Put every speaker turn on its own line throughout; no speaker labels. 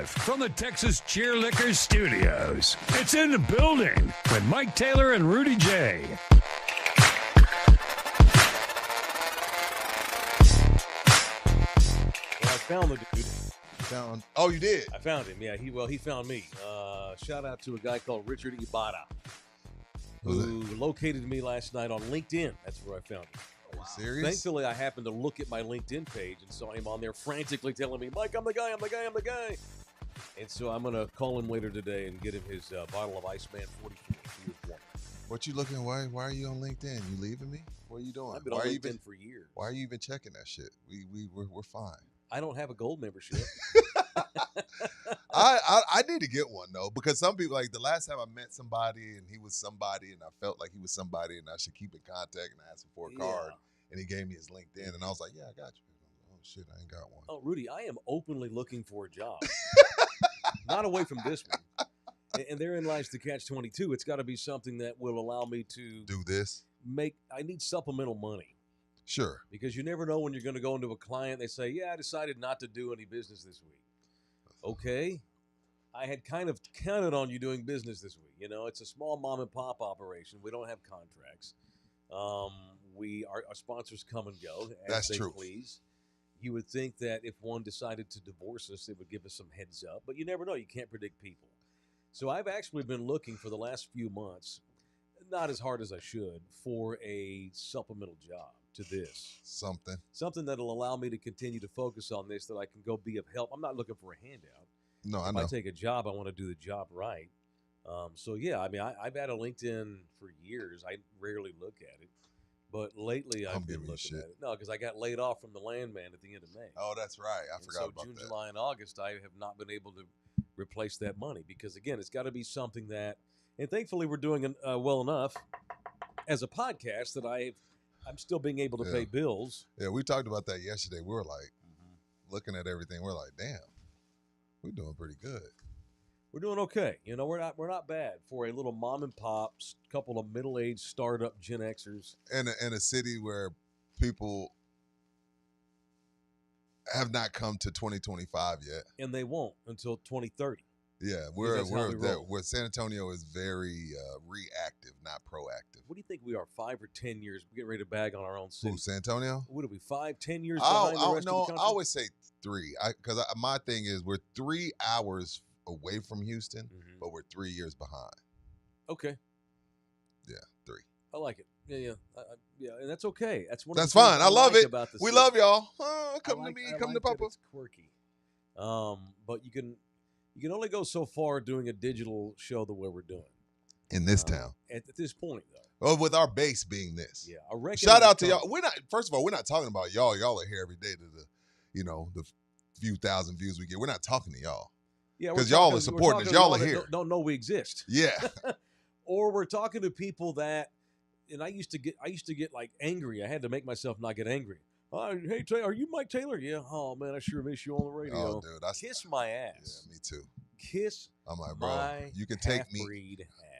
live from the Texas Cheerlickers Studios. It's in the building with Mike Taylor and Rudy J.
Well, I found the dude.
Oh, you did?
I found him. Yeah, he found me. Shout out to a guy called Richard Ibarra, who located me last night on LinkedIn. That's where I found him.
Are you serious?
Thankfully, I happened to look at my LinkedIn page and saw him on there frantically telling me, Mike, I'm the guy. And so I'm going to call him later today and get him his bottle of Iceman 44.
What you looking? Why are you on LinkedIn? You leaving me? What are you doing?
I've been on LinkedIn for years.
Why are you even checking that shit? We're fine.
I don't have a gold membership.
I need to get one though, because some people, like the last time I met somebody and he was somebody and I felt like he was somebody and I should keep in contact and ask him for a card, and he gave me his LinkedIn and I was like, yeah, I got you. Oh shit, I ain't got one.
Oh, Rudy, I am openly looking for a job. Not away from this one. And therein lies the catch-22. It's got to be something that will allow me to
do this.
I need supplemental money.
Sure.
Because you never know when you're going to go into a client. They say, yeah, I decided not to do any business this week. Okay. I had kind of counted on you doing business this week. You know, it's a small mom and pop operation. We don't have contracts. Our sponsors come and go as they please. You would think that if one decided to divorce us, it would give us some heads up. But you never know. You can't predict people. So I've actually been looking for the last few months, not as hard as I should, for a supplemental job to this. Something that'll allow me to continue to focus on this, that I can go be of help. I'm not looking for a handout.
No, I know.
If I take a job, I want to do the job right. So, yeah, I mean, I've had a LinkedIn for years. I rarely look at it. But lately, I've been looking at it. No, because I got laid off from the landman at the end of May.
Oh, that's right. I forgot about
June,
that.
July, and August, I have not been able to replace that money because, again, it's got to be something that, and thankfully we're doing well enough as a podcast that I'm still being able to pay bills.
Yeah, we talked about that yesterday. We were like, looking at everything, we're like, damn, we're doing pretty good.
We're doing okay. You know, we're not bad for a little mom and pop, couple of middle-aged startup Gen Xers.
In a city where people have not come to 2025 yet.
And they won't until 2030.
Yeah, where San Antonio is very reactive, not proactive.
What do you think we are, 5 or 10 years? We're getting ready to bag on our own city.
Who, San Antonio?
What are we, 5, 10 years behind the rest of the country?
I always say 3. Because my thing is we're 3 hours away from Houston, but we're 3 years behind.
Okay.
Yeah, 3.
I like it. Yeah, and that's okay. That's
fine. I love it. We love y'all. Come to Papa.
It's quirky. But you can only go so far doing a digital show the way we're doing
in this town.
At this point, though.
Well, with our base being this.
Yeah, I reckon.
Shout out to y'all. First of all, we're not talking about y'all. Y'all are here every day to the few thousand views we get. We're not talking to y'all.
Yeah,
because y'all are supporting us. Y'all are here.
Don't know we exist.
Yeah.
Or we're talking to people that, and I used to get like angry. I had to make myself not get angry. Hey, Taylor, are you Mike Taylor? Yeah. Oh man, I sure miss you on the radio.
Oh, dude,
kiss my ass.
Yeah, me too.
Kiss.
I'm like, bro, you can take me.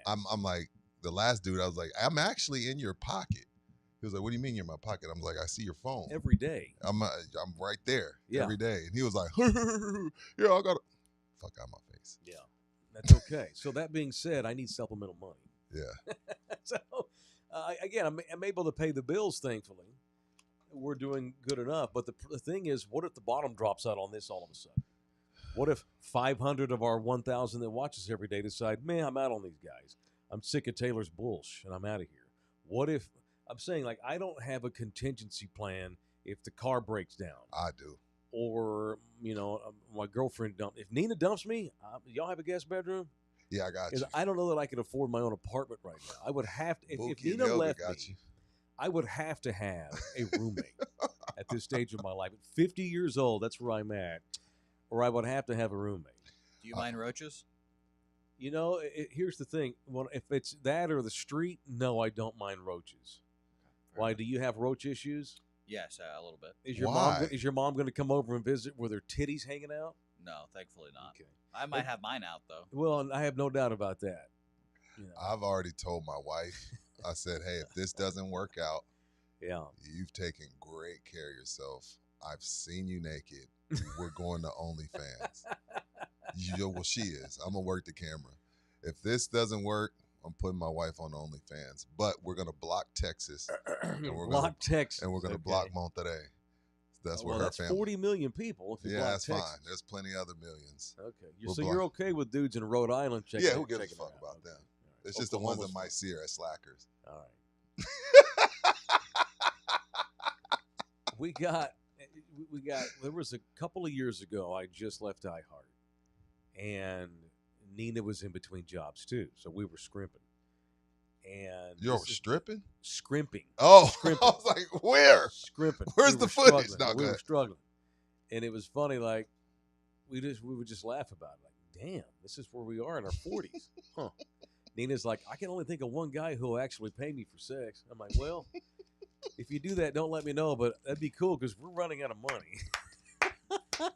I'm like the last dude. I was like, I'm actually in your pocket. He was like, what do you mean you're in my pocket? I'm like, I see your phone
every day.
I'm right there every day. And he was like, yeah, I got to. Fuck out my face.
Yeah, that's okay. So that being said, I need supplemental money.
Yeah.
So again, I'm able to pay the bills. Thankfully, we're doing good enough. But the thing is, what if the bottom drops out on this all of a sudden? What if 500 of our 1,000 that watch us every day decide, man, I'm out on these guys. I'm sick of Taylor's bullshit, and I'm out of here. What if I'm saying, like, I don't have a contingency plan if the car breaks down?
I do.
Or, my girlfriend if Nina dumps me, y'all have a guest bedroom?
Yeah, I got you.
I don't know that I can afford my own apartment right now. I would have to, if Nina left me, I would have to have a roommate at this stage of my life. At 50 years old, that's where I'm at. Or I would have to have a roommate.
Do you mind roaches?
Here's the thing. Well, if it's that or the street, no, I don't mind roaches. Why? Do you have roach issues?
Yes, a little bit.
Is your mom going to come over and visit with her titties hanging out?
No, thankfully not. Okay. I might have mine out though.
Well, I have no doubt about that.
I've already told my wife. I said, "Hey, if this doesn't work out, you've taken great care of yourself. I've seen you naked. We're going to OnlyFans. Well, she is. I'm gonna work the camera. If this doesn't work, I'm putting my wife on OnlyFans. But we're gonna block Texas, and we're gonna block Monterrey. That's where her
that's
family.
40 million people. If you block
that's
Texas.
fine. There's plenty other millions.
Okay,
We'll
so
block.
you're okay with dudes in Rhode Island checking?
Yeah, who gives a
checking
fuck
it out.
about
Okay.
them?
All right.
It's just the ones that
Oklahoma's
might
fine.
see her as slackers.
All right. we got. There was a couple of years ago. I just left iHeart, and Nina was in between jobs too, so we were scrimping. And
You're stripping?
Scrimping.
Oh,
Scrimping.
I was like, where?
Scrimping.
Where's
We
the
were
footage?
struggling.
No,
we
go
were
ahead.
struggling, and it was funny. Like we would just laugh about it. Like, damn, this is where we are in our 40s, huh? Nina's like, I can only think of one guy who will actually pay me for sex. I'm like, well, if you do that, don't let me know, but that'd be cool because we're running out of money.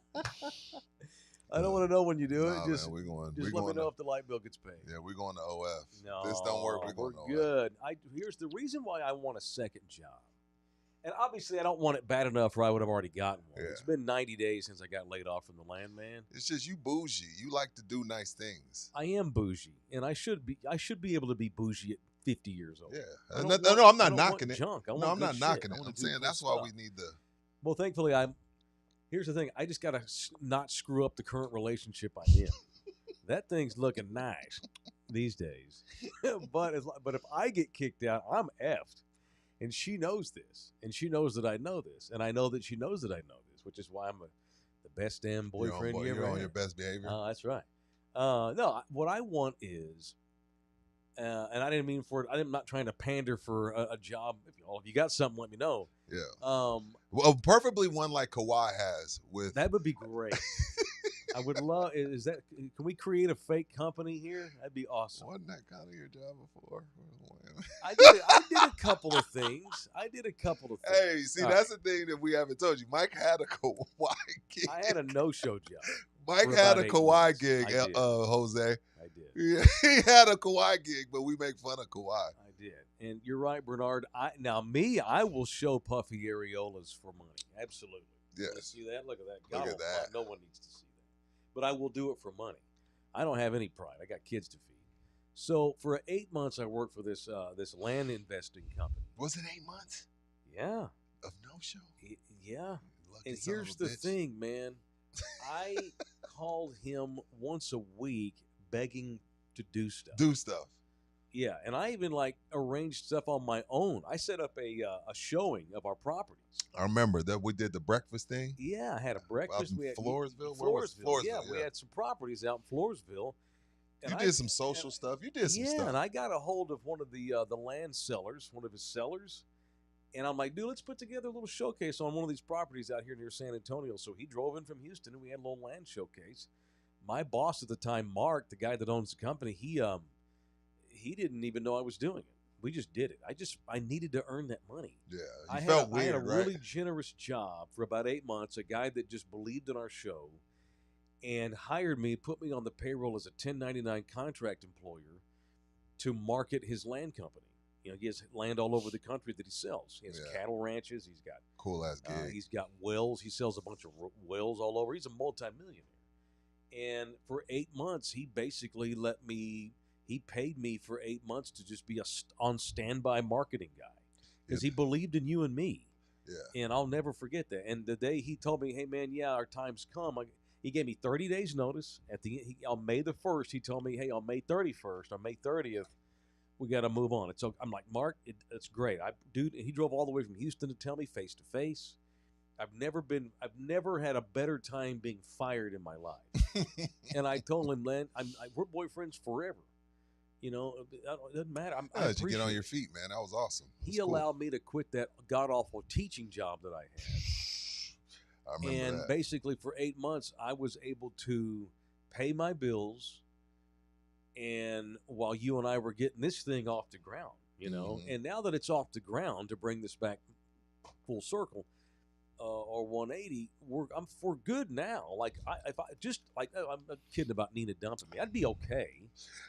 I don't want to know when you do it.
Nah,
Just,
man,
just let me know if the light bill gets paid.
Yeah, we're going to OF.
No,
If this don't work, we're going to OF.
good. Here's the reason why I want a second job. And obviously, I don't want it bad enough where I would have already gotten one.
Yeah.
It's been 90 days since I got laid off from the landman.
It's just you bougie. You like to do nice things.
I am bougie, and I should be able to be bougie at 50 years old.
Yeah.
I
No,
don't
no,
want-
I'm
I
not
don't want
knocking it.
junk. I
No,
want
I'm
good
not
shit.
knocking
I
it.
wanna
I'm
do
saying
cool
that's why
stuff.
we need the.
Well, thankfully, here's the thing. I just got to not screw up the current relationship I'm in. That thing's looking nice these days. but if I get kicked out, I'm effed. And she knows this. And she knows that I know this. And I know that she knows that I know this, which is why I'm the best damn boyfriend you ever
You're on
had.
your best behavior.
Oh, that's right. No, what I want is, and I didn't mean for it. I'm not trying to pander for a job. If you got something, let me know.
Yeah. Well, preferably one like Kawhi has with.
That would be great. I would love. Is that? Can we create a fake company here? That'd be awesome.
Wasn't that kind of your job before?
I did a couple of things.
Hey, see,
All
that's the thing that we haven't told you. Mike had a Kawhi gig.
I had a no-show job.
Mike
for
had
about
a
8
Kawhi
months.
gig,
I did.
Jose.
I did.
Yeah, he had a Kawhi gig, but we make fun of Kawhi.
I did. And you're right, Bernard. I will show puffy areolas for money. Absolutely. You wanna
Yes.
see that? Look at that.
Look
God
at that.
No one needs to see that. But I will do it for money. I don't have any pride. I got kids to feed. So for 8 months, I worked for this land investing company.
Was it 8 months
Yeah.
of no show?
Yeah.
Lucky
And
son of
here's
a
the
bitch.
thing, man. I called him once a week begging to do stuff.
Do stuff.
Yeah, and I even arranged stuff on my own. I set up a showing of our properties.
I remember that we did the breakfast thing.
Yeah, I had a breakfast.
in
We had
Floresville? Where was
Floresville. Yeah,
Floresville?
we
Yeah.
had some properties out in Floresville.
You did some social stuff. You did some
Yeah,
stuff.
and I got a hold of one of the land sellers, one of his sellers, and I'm like, dude, let's put together a little showcase on one of these properties out here near San Antonio. So he drove in from Houston, and we had a little land showcase. My boss at the time, Mark, the guy that owns the company, he didn't even know I was doing it. We just did it. I needed to earn that money.
Yeah,
I
felt
had
weird,
a
right?
really generous job for about 8 months, a guy that just believed in our show and hired me, put me on the payroll as a 1099 contract employer to market his land company. You know, he has land all over the country that he sells. He has cattle ranches. He's got
Cool ass gig.
he's got wells. He sells a bunch of wells all over. He's a multimillionaire. And for 8 months, he basically he paid me for 8 months to just be on standby marketing guy because he believed in you and me.
Yeah.
And I'll never forget that. And the day he told me, hey, man, yeah, our time's come, he gave me 30 days notice. On May the 1st, he told me, hey, on May 31st, on May 30th, we got to move on. So I'm like, Mark, it's great. Dude, he drove all the way from Houston to tell me face to face. I've never had a better time being fired in my life. And I told him, man, we're boyfriends forever. You know, it doesn't matter. I
you get on
appreciate
your
it.
feet, man. That was awesome.
He allowed me to quit that god awful teaching job that I had.
I remember
And
that.
basically for 8 months, I was able to pay my bills. And while you and I were getting this thing off the ground, you know, and now that it's off the ground, to bring this back full circle, or 180, we're good now. Like I'm not kidding about Nina dumping me. I'd be okay.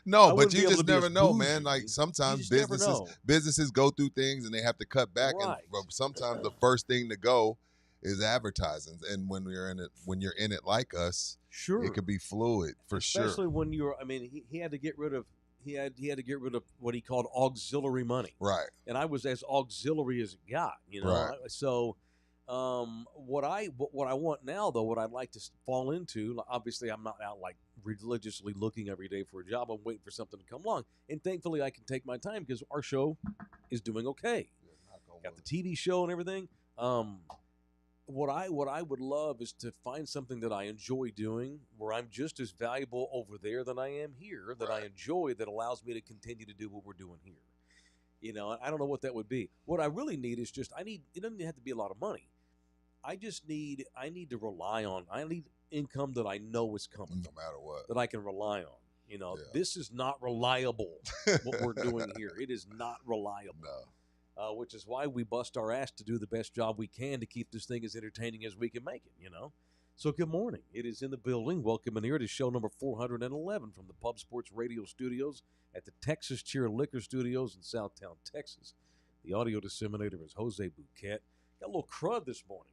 No, but
wouldn't be
you
able
just
to be
never
as
know,
bougie.
man. Like
You
sometimes
just never know.
businesses go through things and they have to cut back,
Right.
and sometimes the first thing to go is advertising, and when you're in it like us,
Sure.
it could be fluid for sure.
Especially when you're. I mean, he had to get rid of. He had to get rid of what he called auxiliary money.
Right.
And I was as auxiliary as it got.
Right.
So. What I want now, though, what I'd like to fall into, obviously I'm not out like religiously looking every day for a job. I'm waiting for something to come along. And thankfully I can take my time because our show is doing okay. Got the TV show and everything. What I would love is to find something that I enjoy doing where I'm just as valuable over there than I am here, that I enjoy, that allows me to continue to do what we're doing here. I don't know what that would be. What I really need is it doesn't have to be a lot of money. I need to rely on, I need income that I know is coming.
No matter what.
That I can rely on. This is not reliable, what we're doing here. It is not reliable.
No.
Which is why we bust our ass to do the best job we can to keep this thing as entertaining as we can make it, So good morning. It is in the building. Welcome in here to show number 411 from the Pub Sports Radio studios at the Texas Cheer Liquor Studios in Southtown, Texas. The audio disseminator is Jose Bouquet. Got a little crud this morning.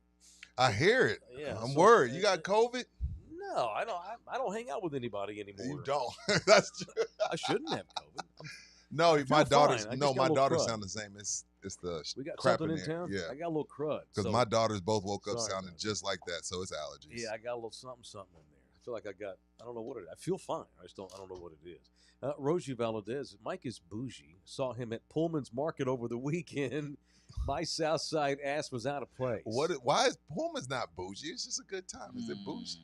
I hear it.
Yeah,
I'm worried. You got COVID?
No, I don't. I don't hang out with anybody anymore.
You don't. That's true.
I shouldn't have COVID.
No, my daughters.
fine.
No, my daughters
crud.
sound the same. It's the
We got
crap
something in
there.
town.
Yeah,
I got a little crud.
because my daughters both woke up
Sorry,
sounding
man.
just like that. So it's allergies.
Yeah, I got a little something in there. I feel like I don't know what it is. I feel fine. I don't know what it is. Rosie Valadez, Mike is bougie. Saw him at Pullman's Market over the weekend. My South Side ass was out of place.
Why is Pullman's not bougie? It's just a good time. Is it bougie?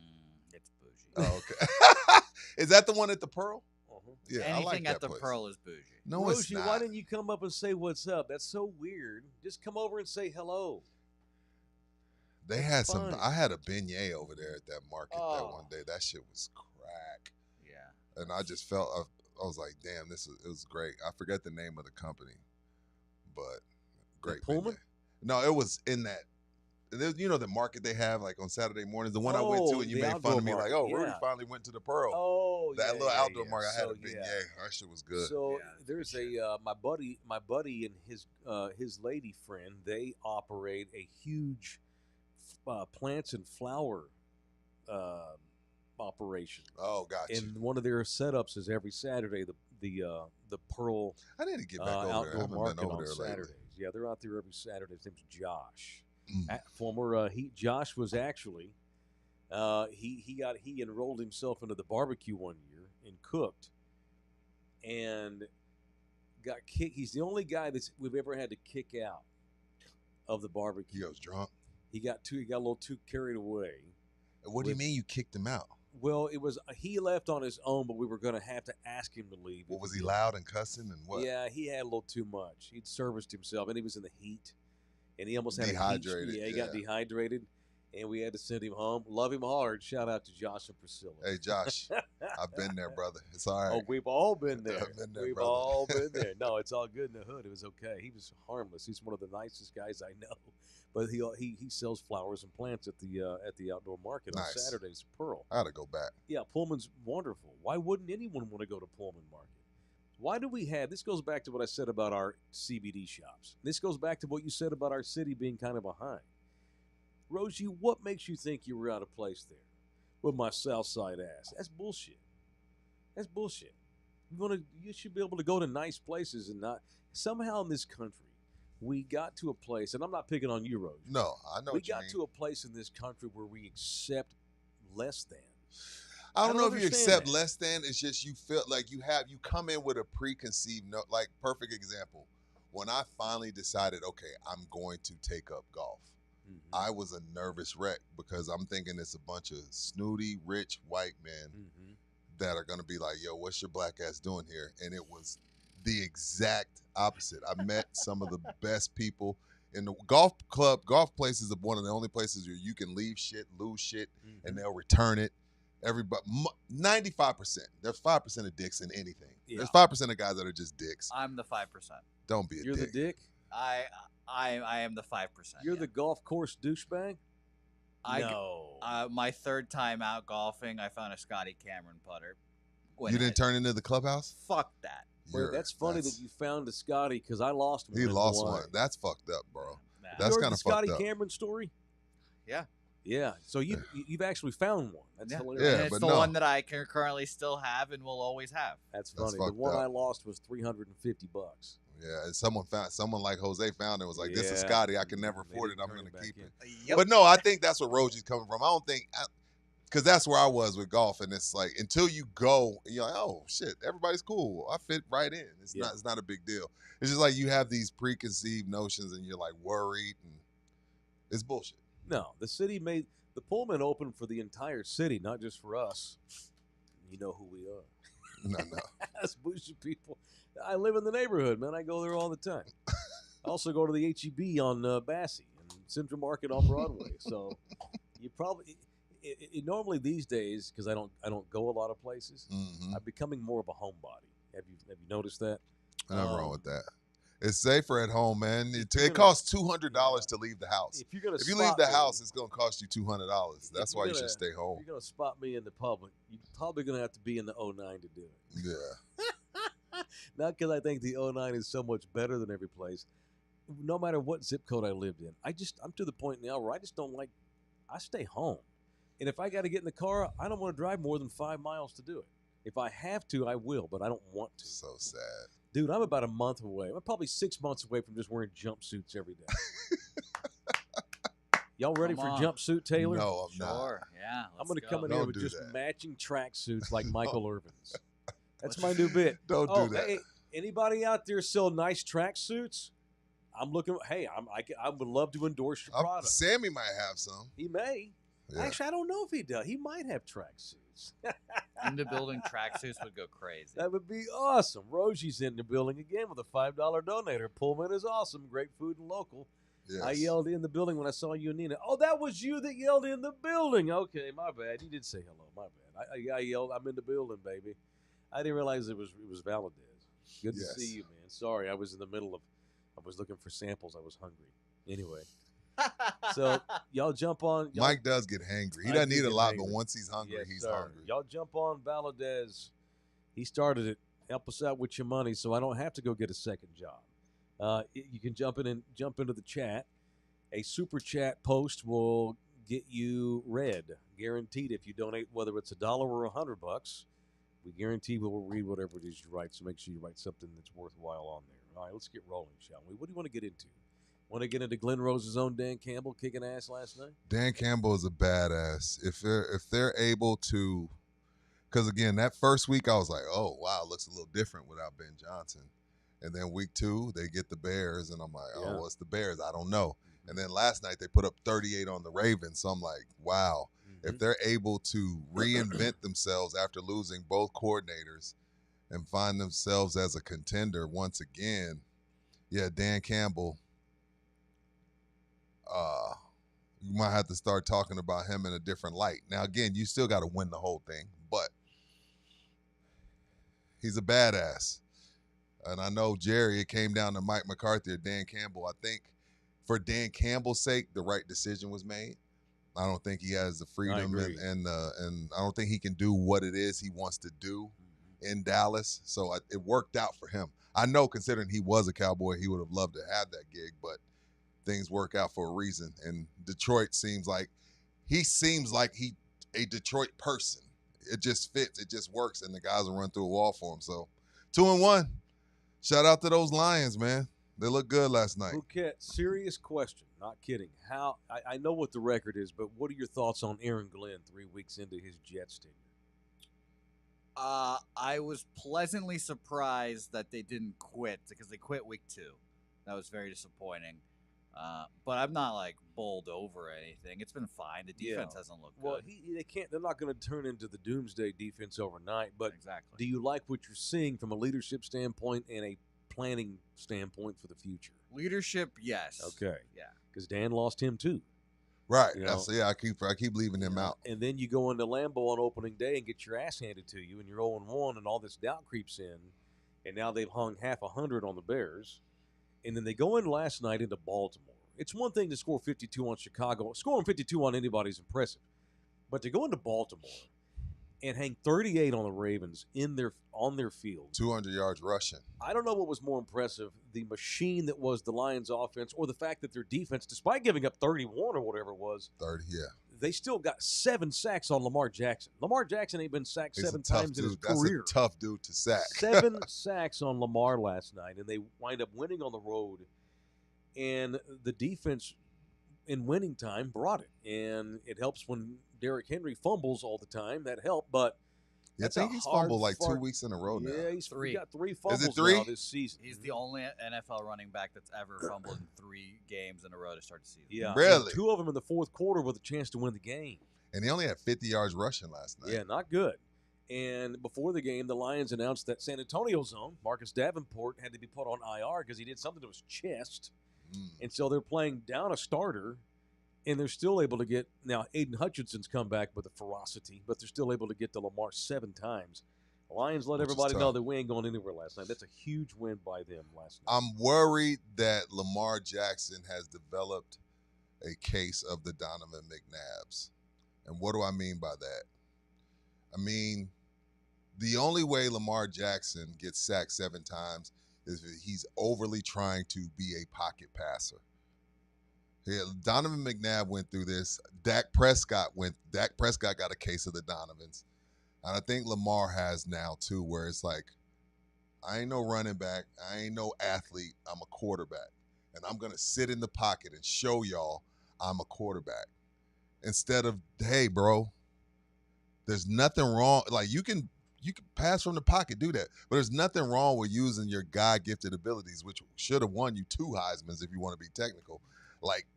It's bougie.
Oh, okay. Is that the one at the Pearl?
Uh-huh.
Yeah,
Anything
I like that
at the
place.
Pearl is bougie.
No, it's
Rosie,
not.
why didn't you come up and say what's up? That's so weird. Just come over and say hello.
They had
fine.
I had a beignet over there at that market that
Oh.
one day. That shit was crack.
Yeah.
And I just felt, I was like, damn, it was great. I forget the name of the company, but great.
Pullman?
beignet. No, it was in that. The market they have like on Saturday mornings. The one I went to, and you
the
made fun
outdoor
of me like,
market,
oh, Rudy
yeah.
finally went to the Pearl.
Oh,
That little outdoor
yeah.
market. I had
So,
a beignet.
yeah.
That shit was good.
So
Yeah,
there's
shit.
my buddy and his lady friend. They operate a huge plants and flower operation.
Oh, gotcha.
And one of their setups is every Saturday the Pearl
I need to get back over there. I
outdoor
haven't
market
been over
on
there lately.
Saturdays. Yeah, they're out there every Saturday. His name's Josh.
Mm.
Former Josh was actually he enrolled himself into the barbecue one year and cooked and got kicked. He's the only guy we've ever had to kick out of the barbecue.
He goes drunk.
He got a little too carried away.
What do you mean you kicked him out?
Well, it was he left on his own, but we were going to have to ask him to leave.
What was he loud and cussing and what?
Yeah, he had a little too much. He'd serviced himself, and he was in the heat, and he almost had
Dehydrated,
A heat. Yeah, he got dehydrated, and we had to send him home. Love him hard. Shout out to Josh and Priscilla.
Hey, Josh, I've been there, brother. It's all right.
Oh, we've all been there.
I've been there,
We've
brother.
all been there. No, it's all good in the hood. It was okay. He was harmless. He's one of the nicest guys I know. But he sells flowers and plants at the outdoor market on
Nice.
Saturdays. Pearl.
I gotta go back.
Yeah, Pullman's wonderful. Why wouldn't anyone want to go to Pullman Market? Why do we have this? Goes back to what I said about our CBD shops. This goes back to what you said about our city being kind of behind. Rosie, what makes you think you were out of place there with my South Side ass? That's bullshit. That's bullshit. You should be able to go to nice places and not somehow in this country. We got to a place, and I'm not picking on you, Rosie.
No, I know
We
what you
got
mean.
to a place in this country where we accept less than.
I don't know if you
understand
accept
that.
less than. It's just you feel like you come in with a preconceived note. Like, perfect example. When I finally decided, okay, I'm going to take up golf,
Mm-hmm.
I was a nervous wreck because I'm thinking it's a bunch of snooty, rich white men
Mm-hmm.
that are going to be like, yo, what's your black ass doing here? And it was the exact opposite. I met some of the best people in the golf place is one of the only places where you can leave shit, lose shit,
Mm-hmm.
and they'll return it. Everybody, 95%. There's 5% of dicks in anything.
Yeah.
There's 5% of guys that are just dicks.
I'm the 5%.
Don't be a
You're
dick.
the dick?
I am the 5%.
You're
yeah.
the golf course douchebag? No.
My third time out golfing, I found a Scotty Cameron putter.
You didn't turn into the clubhouse?
Fuck that.
Well, that's funny that you found a Scotty because I lost one.
He
in
lost
Hawaii.
one. That's fucked up, bro.
Nah.
That's
You heard
kinda
the Scotty
fucked up.
Cameron story?
Yeah.
Yeah. So you've actually found one. That's
Yeah.
hilarious.
Yeah,
And it's
but
the
no.
one that I can currently still have and will always have.
That's
That's
funny. The
fucked
one
up.
I lost was $350.
Yeah, and someone like Jose found it, was like, this is
Yeah.
Scotty. I can never
They
afford it.
didn't
I'm
turn
going
it
to
back
keep
in.
it. But no, I think that's where Roji's coming from. I don't think, because that's where I was with golf, and it's like until you go, you're like, oh shit, everybody's cool. I fit right in. It's not a big deal. It's just like you have these preconceived notions, and you're like worried, and it's bullshit.
No, the city made the Pullman open for the entire city, not just for us. You know who we are.
No.
Us bougie people. I live in the neighborhood, man. I go there all the time. I also go to the HEB on Bassey and Central Market on Broadway. So you probably normally these days, because I don't go a lot of places,
Mm-hmm.
I'm becoming more of a homebody. Have you noticed that?
Nothing wrong with that. It's safer at home, man. It
gonna-
costs $200 to leave the house.
If you're gonna
If you leave the house, it's gonna cost you $200. That's why you should stay home.
If you're gonna spot me in the public, you're probably gonna have to be in the 09 to do it.
Yeah.
Not because I think the 09 is so much better than every place. No matter what zip code I lived in, I'm to the point now where I just don't like. I stay home, and if I got to get in the car, I don't want to drive more than 5 miles to do it. If I have to, I will, but I don't want to.
So sad.
Dude, I'm about a month away. I'm probably 6 months away from just wearing jumpsuits every day. Y'all ready
Come
for
on.
jumpsuit, Taylor?
No, I'm not.
Sure. Yeah.
I'm going to come in
Don't
here with
do
just
that.
matching tracksuits like Michael Irvin's. That's my new bit.
Don't do that.
Hey, anybody out there sell nice tracksuits? I'm looking. Hey, I would love to endorse your product.
Sammy might have some.
He may.
Yeah.
Actually, I don't know if he does. He might have tracksuits.
In the building, tracksuits would go crazy.
That would be awesome. Rosie's in the building again with a $5 donator. Pullman is awesome. Great food and local.
Yes.
I yelled in the building when I saw you and Nina. Oh, that was you that yelled in the building. Okay, my bad. You did say hello. My bad. I yelled, I'm in the building, baby. I didn't realize it was Valadez. Good to
Yes.
see you, man. Sorry, I was in the middle of, I was looking for samples. I was hungry. Anyway, so y'all jump on.
Mike does get hangry. He
I
doesn't
do
eat a
get
lot,
hangry.
but once he's hungry,
Yes,
he's
sir.
hungry.
Y'all jump on Valadez. He started it. Help us out with your money, so I don't have to go get a second job. You can jump into the chat. A super chat post will get you read, guaranteed. If you donate, whether it's $1 or $100, we guarantee we will read whatever it is you write. So make sure you write something that's worthwhile on there. All right, let's get rolling, shall we? What do you want to get into? Want to get into Glenn Rose's own Dan Campbell kicking ass last night?
Dan Campbell is a badass. If they're able to, because again, that first week I was like, oh wow, it looks a little different without Ben Johnson. And then week 2, they get the Bears, and I'm like, oh,
Yeah.
well, it's the Bears. I don't know. And then last night they put up 38 on the Ravens. So I'm like, wow, if they're able to reinvent themselves after losing both coordinators and find themselves as a contender once again, yeah, Dan Campbell, you might have to start talking about him in a different light. Now, again, you still got to win the whole thing, but he's a badass. And I know, Jerry, it came down to Mike McCarthy or Dan Campbell. I think for Dan Campbell's sake, the right decision was made. I don't think he has the freedom
agree.
and I don't think he can do what it is he wants to do in Dallas. So it worked out for him. I know, considering he was a Cowboy, he would have loved to have that gig, but things work out for a reason. And Detroit seems like he a Detroit person. It just fits. It just works, and the guys will run through a wall for him. So 2-1. Shout out to those Lions, man. They looked good last night.
Bouquet, serious question, not kidding. How I know what the record is, but what are your thoughts on Aaron Glenn 3 weeks into his Jets tenure?
I was pleasantly surprised that they didn't quit, because they quit week 2. That was very disappointing. But I'm not like bowled over or anything. It's been fine. The defense hasn't looked
Well,
good.
they're not going to turn into the doomsday defense overnight. But
Exactly.
do you like what you're seeing from a leadership standpoint and a planning standpoint for the future?
Leadership, yes.
Okay.
Yeah.
Because Dan lost him too.
Right.
You know,
I keep leaving him out.
And then you go into Lambeau on opening day and get your ass handed to you, and you're 0-1, and all this doubt creeps in. And now they've hung half 100 on the Bears. And then they go in last night into Baltimore. It's one thing to score 52 on Chicago. Scoring 52 on anybody's impressive. But to go into Baltimore and hang 38 on the Ravens on their field.
200 yards rushing.
I don't know what was more impressive, the machine that was the Lions offense or the fact that their defense, despite giving up 31 or whatever it was,
30, yeah.
they still got 7 sacks on Lamar Jackson. Lamar Jackson ain't been sacked 7 times in his career.
That's a tough dude to sack.
7 sacks on Lamar last night, and they wind up winning on the road. And the defense in winning time brought it. And it helps when Derrick Henry fumbles all the time. That helped, but
I think he's fumbled like 2 weeks in a row now.
Yeah, he's got 3 fumbles
Is it 3?
now this season.
He's the only NFL running back that's ever fumbled in 3 games in a row to start the season.
Yeah,
really?
2 of them in the fourth quarter with a chance to win the game.
And he only had 50 yards rushing last night.
Yeah, not good. And before the game, the Lions announced that San Antonio's own Marcus Davenport had to be put on IR because he did something to his chest. And so they're playing down a starter, and they're still able to get – now, Aiden Hutchinson's come back with a ferocity, but they're still able to get to Lamar 7 times. The Lions let everybody know that we ain't going anywhere last night. That's a huge win by them last night.
I'm worried that Lamar Jackson has developed a case of the Donovan McNabbs. And what do I mean by that? I mean, the only way Lamar Jackson gets sacked 7 times is if he's overly trying to be a pocket passer. Yeah, Donovan McNabb went through this. Dak Prescott got a case of the Donovans. And I think Lamar has now too, where it's like, I ain't no running back. I ain't no athlete. I'm a quarterback. And I'm going to sit in the pocket and show y'all I'm a quarterback. Instead of, hey, bro, there's nothing wrong. Like, you can pass from the pocket, do that. But there's nothing wrong with using your God-gifted abilities, which should have won you 2 Heismans if you want to be technical. Like,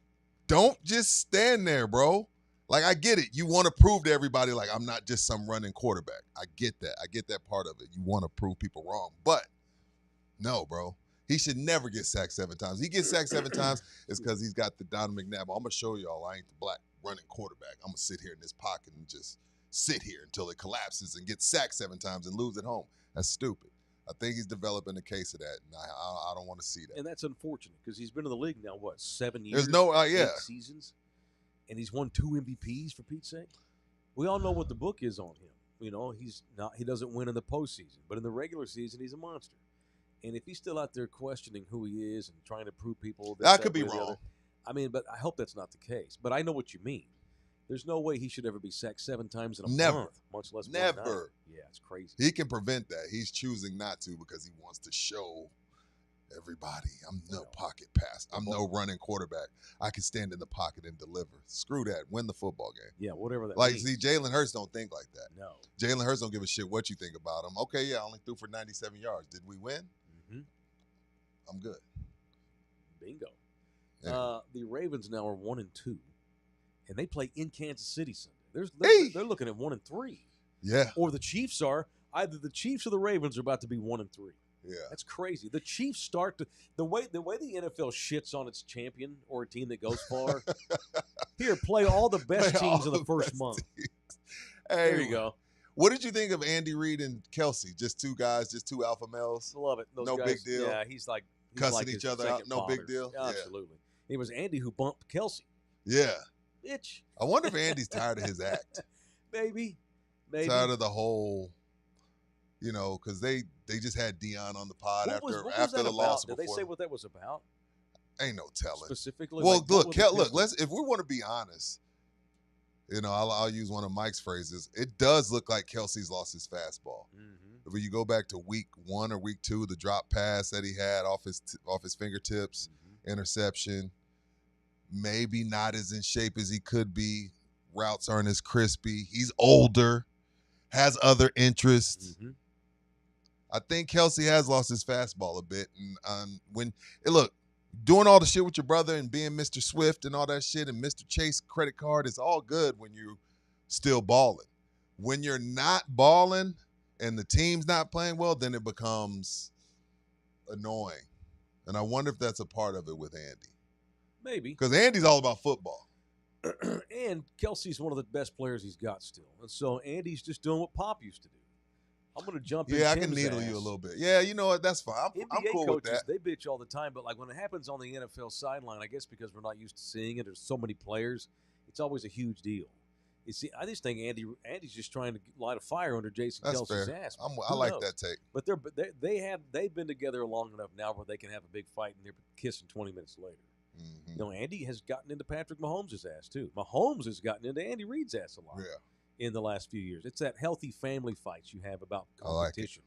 don't just stand there, bro. Like, I get it. You want to prove to everybody, like, I'm not just some running quarterback. I get that. I get that part of it. You want to prove people wrong. But, no, bro. He should never get sacked 7 times. He gets sacked 7 times, it's because he's got the Donovan McNabb. I'm going to show y'all I ain't the black running quarterback. I'm going to sit here in this pocket and just sit here until it collapses and get sacked 7 times and lose at home. That's stupid. I think he's developing a case of that, and I don't want to see that.
And that's unfortunate because he's been in the league now, 7 years?
There's no,
8 seasons, and he's won 2 MVPs for Pete's sake. We all know what the book is on him. You know, he doesn't win in the postseason, but in the regular season, he's a monster. And if he's still out there questioning who he is and trying to prove people
that could be wrong.
I mean, but I hope that's not the case. But I know what you mean. There's no way he should ever be sacked 7 times in a month, much less one night. Yeah, it's crazy.
He can prevent that. He's choosing not to because he wants to show everybody I'm no pocket pass. I'm no running quarterback. I can stand in the pocket and deliver. Screw that. Win the football game.
Yeah, whatever that
means.
See,
Jalen Hurts don't think like that.
No.
Jalen Hurts don't give a shit what you think about him. Okay, yeah, I only threw for 97 yards. Did we win?
Mm-hmm.
I'm good.
Bingo. Yeah. The Ravens now are 1-2. And they play in Kansas City Sunday. They're looking at 1-3.
Yeah.
Or the Chiefs are. Either the Chiefs or the Ravens are about to be 1-3.
Yeah.
That's crazy. The Chiefs start to the way the NFL shits on its champion or a team that goes far. Here, play all the best teams in the first month.
Hey,
there you go.
What did you think of Andy Reid and Kelsey? Just 2 guys, just 2 alpha males.
Love it.
No big deal.
Yeah, he's
cussing
like
each other out. No big deal.
Absolutely. Yeah. It was Andy who bumped Kelsey.
Yeah.
Bitch.
I wonder if Andy's tired of his act.
Maybe.
Tired of the whole, because they just had Dion on the pod after the loss.
Did they say what that was about?
Ain't no telling.
Specifically?
Well, look, if we want to be honest, I'll use one of Mike's phrases. It does look like Kelsey's lost his fastball. Mm-hmm. When you go back to week 1 or week 2, the drop pass that he had off his fingertips, interception, maybe not as in shape as he could be. Routes aren't as crispy. He's older, has other interests. Mm-hmm. I think Kelsey has lost his fastball a bit. And doing all the shit with your brother and being Mr. Swift and all that shit and Mr. Chase credit card is all good when you're still balling. When you're not balling and the team's not playing well, then it becomes annoying. And I wonder if that's a part of it with Andy.
Maybe.
Because Andy's all about football.
And Kelsey's one of the best players he's got still. And so Andy's just doing what Pop used to do. I'm going to jump in.
Yeah, I can needle you a little bit. Yeah, you know what? That's fine. I'm cool
coaches,
with that.
They bitch all the time, but when it happens on the NFL sideline, I guess because we're not used to seeing it, there's so many players, it's always a huge deal. You see, I just think Andy's just trying to light a fire under Jason
That's
Kelsey's
fair.
ass.
I
Who
like
knows?
that take.
But they've been together long enough now where they can have a big fight and they're kissing 20 minutes later.
Mm-hmm.
You know, Andy has gotten into Patrick Mahomes' ass too. Mahomes has gotten into Andy Reid's ass a lot in the last few years. It's that healthy family fights you have about competition.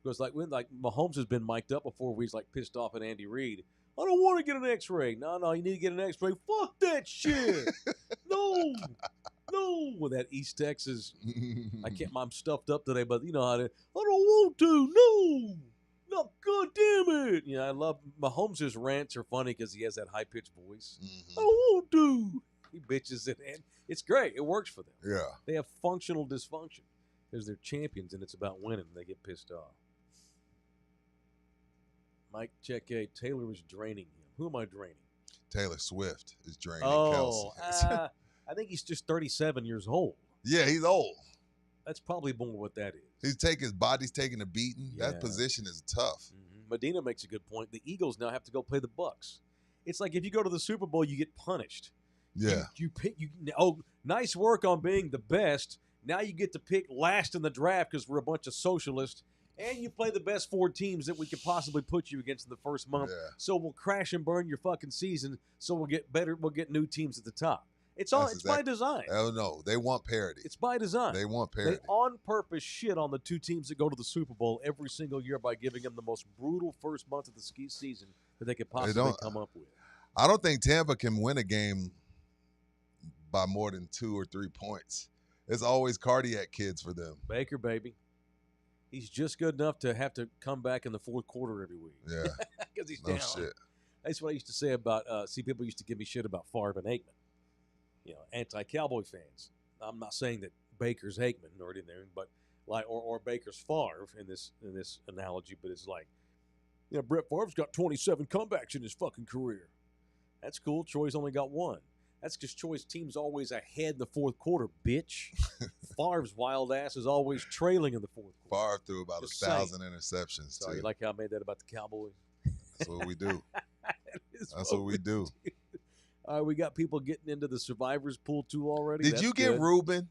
Because like Mahomes has been mic'd up before where he's like pissed off at Andy Reid. I don't want to get an X-ray. No, you need to get an X-ray. Fuck that shit. No. With that East Texas, I'm stuffed up today, but you know how to. I don't want to. No, god damn it. You know, I love Mahomes' rants are funny because he has that high pitched voice.
Mm-hmm.
I don't want to. He bitches it, and it's great. It works for them.
Yeah.
They have functional dysfunction because they're champions, and it's about winning. And they get pissed off. Mike, check A. Taylor is draining him. Who am I draining?
Taylor Swift is draining Kelsey.
I think he's just 37 years old.
Yeah, he's old.
That's probably more what that is.
His body's taking a beating.
Yeah.
That position is tough.
Mm-hmm. Medina makes a good point. The Eagles now have to go play the Bucks. It's like if you go to the Super Bowl, you get punished.
Yeah.
You pick. Nice work on being the best. Now you get to pick last in the draft because we're a bunch of socialists. And you play the best 4 teams that we could possibly put you against in the first month.
Yeah.
So we'll crash and burn your fucking season. So we'll get better. We'll get new teams at the top. It's by design.
Oh no, they want parity.
It's by design.
They want parity.
They on purpose shit on the 2 teams that go to the Super Bowl every single year by giving them the most brutal first month of the ski season that they could possibly come up with.
I don't think Tampa can win a game by more than 2 or 3 points. It's always cardiac kids for them.
Baker, baby. He's just good enough to have to come back in the fourth quarter every week.
Yeah.
Because he's
No
down.
shit.
That's what I used to say about, people used to give me shit about Favre and Aikman. You know, anti-Cowboy fans. I'm not saying that Baker's Aikman or anything, but or Baker's Favre in this analogy, but it's like, you know, Brett Favre's got 27 comebacks in his fucking career. That's cool. Troy's only got 1. That's because Troy's team's always ahead in the fourth quarter, bitch. Favre's wild ass is always trailing in the fourth quarter.
Favre threw about
Just
1,000 interceptions,
Sorry,
too.
you like how I made that about the Cowboys?
That's what we do. That's what we do.
All right, we got people getting into the survivors pool too already.
Did
That's
you get
good.
Ruben?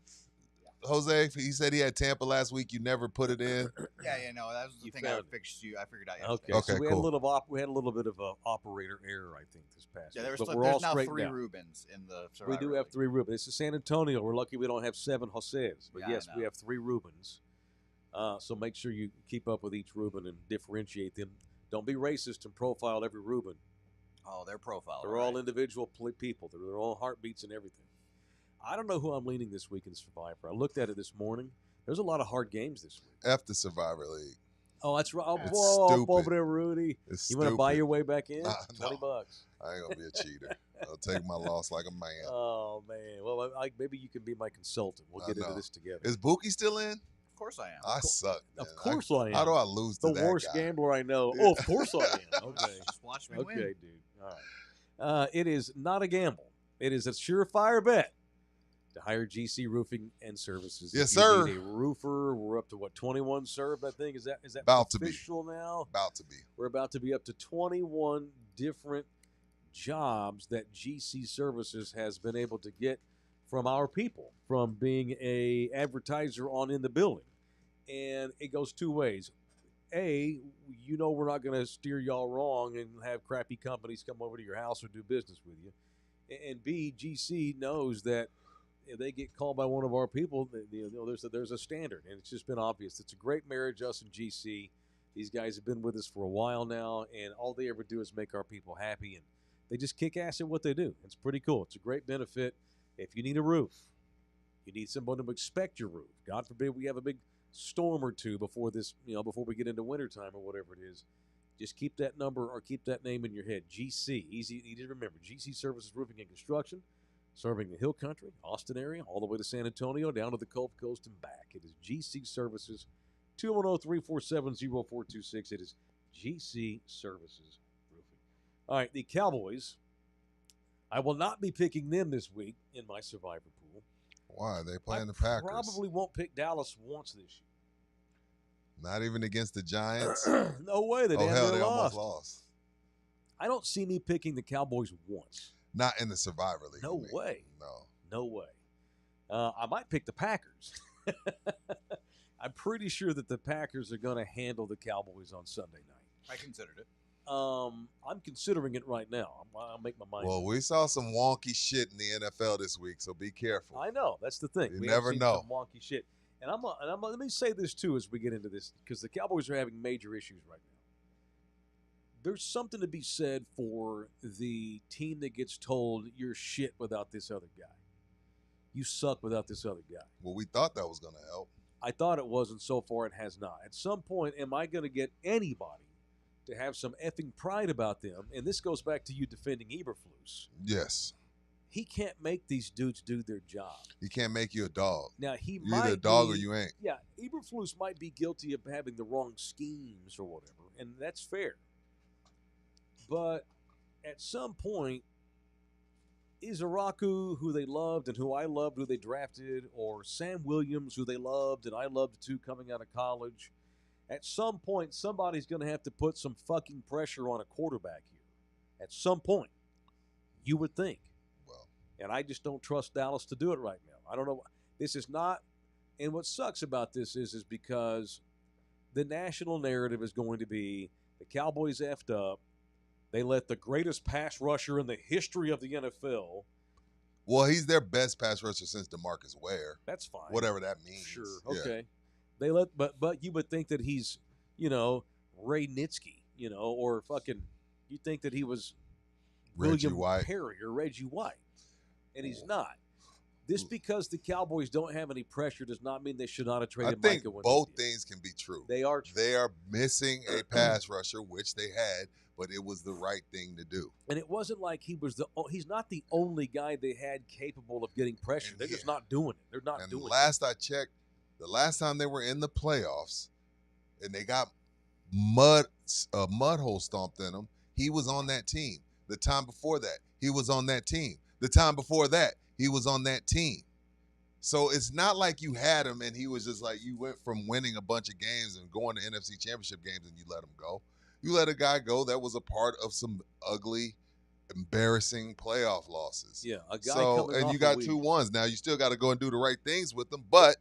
Jose, he said he had Tampa last week. You never put it in.
Yeah, no, that was the
You
thing I
found it.
figured out
Okay,
yesterday.
Okay,
so we
cool.
had a little bit of a operator error, I think, this past
Yeah,
week.
there's
But we're all
now
straightened
3
out.
Rubens in the
We
Survivor
do have
League.
3 Rubens. This is San Antonio. We're lucky we don't have 7 Jose's. But
Yeah, I
yes, we
know.
have 3 Rubens. So make sure you keep up with each Ruben and differentiate them. Don't be racist and profile every Ruben.
Oh, their profile.
They're all individual people. They're their own heartbeats and everything. I don't know who I'm leaning this week in Survivor. I looked at it this morning. There's a lot of hard games this week.
F the Survivor League.
Oh, that's right. Oh,
It's
whoa, up
stupid.
over there, Rudy.
It's
You want to buy
stupid.
your way back in?
Nah,
$20.
no. I ain't going to be a cheater. I'll take my loss like a man.
Oh, man. Well, maybe you can be my consultant. We'll
I
get into
know.
this together.
Is Buki still in?
Of course I am.
I suck.
Of
man.
course I am.
How do I lose to
The
that
worst
guy?
gambler I know.
Yeah.
Oh, of course I am. Okay.
Just watch me
Okay,
win.
dude. All right. It is not a gamble. It is a surefire bet to hire GC Roofing and Services.
Yes,
If you
sir.
need a roofer. We're up to what, 21 served, I think. Is that
About to be.
official now?
About to be.
We're about to be up to 21 different jobs that GC Services has been able to get from our people, from being a advertiser on In the Building. And it goes 2 ways. A, we're not going to steer y'all wrong and have crappy companies come over to your house or do business with you. And B, GC knows that if they get called by one of our people, there's a standard, and it's just been obvious. It's a great marriage, us and GC. These guys have been with us for a while now, and all they ever do is make our people happy, and they just kick ass at what they do. It's pretty cool. It's a great benefit. If you need a roof, you need someone to inspect your roof. God forbid we have a big storm or two before before we get into wintertime or whatever it is. Just keep that number or keep that name in your head. GC, easy to remember. GC Services Roofing and Construction, serving the Hill Country, Austin area, all the way to San Antonio, down to the Gulf Coast and back. It is GC Services, 210-347-0426. It is GC Services Roofing. All right, the Cowboys. I will not be picking them this week in my Survivor pool.
Why? Are they playing the
I
Packers?
probably won't pick Dallas once this year.
Not even against the Giants?
No way. They
Oh, hell,
damn
they
near
almost
lost.
lost.
I don't see me picking the Cowboys once.
Not in the Survivor League.
No
you mean.
way.
No.
No way. I might pick the Packers. I'm pretty sure that the Packers are going to handle the Cowboys on Sunday night.
I considered it.
I'm considering it right now. I'll make my mind.
Well, we saw some wonky shit in the NFL this week, so be careful.
I know that's the thing.
You
we
never
have seen
know.
some wonky shit. And let me say this too as we get into this, because the Cowboys are having major issues right now. There's something to be said for the team that gets told you're shit without this other guy. You suck without this other guy.
Well, we thought that was going to help.
I thought it was, and so far it has not. At some point, am I going to get anybody to have some effing pride about them? And this goes back to you defending Eberflus.
Yes.
He can't make these dudes do their job.
He can't make you a dog.
Now he
You're
might
either a dog
be,
or you ain't.
Yeah, Eberflus might be guilty of having the wrong schemes or whatever, and that's fair. But at some point, Izaraku, who they loved and who I loved, who they drafted, or Sam Williams, who they loved and I loved too coming out of college, at some point, somebody's going to have to put some fucking pressure on a quarterback here. At some point, you would think.
Well,
and I just don't trust Dallas to do it right now. I don't know. This is not, and what sucks about this is because the national narrative is going to be the Cowboys effed up. They let the greatest pass rusher in the history of the NFL.
well, he's their best pass rusher since DeMarcus Ware.
That's fine.
Whatever that means.
Sure.
Yeah.
Okay. They let, but you would think that he's, Ray Nitsky, or fucking, you think that he was
Reggie
William
White.
Perry or Reggie White, and he's not. This because the Cowboys don't have any pressure does not mean they should not have
I
traded
think
Micah when
both
they did.
things can be true.
They are true.
They are missing a pass rusher, which they had, but it was the right thing to do.
And it wasn't like he's not the only guy they had capable of getting pressure. They're just not doing it. They're not
And
doing
last I checked, the last time they were in the playoffs and they got mud hole stomped in them, he was on that team. The time before that, he was on that team. The time before that, he was on that team. So it's not like you had him and he was just like, you went from winning a bunch of games and going to NFC Championship games and you let him go. You let a guy go that was a part of some ugly, embarrassing playoff losses.
Yeah, a guy
So,
coming
and
off
you
a
got
week.
2-1s. Now you still got to go and do the right things with them, but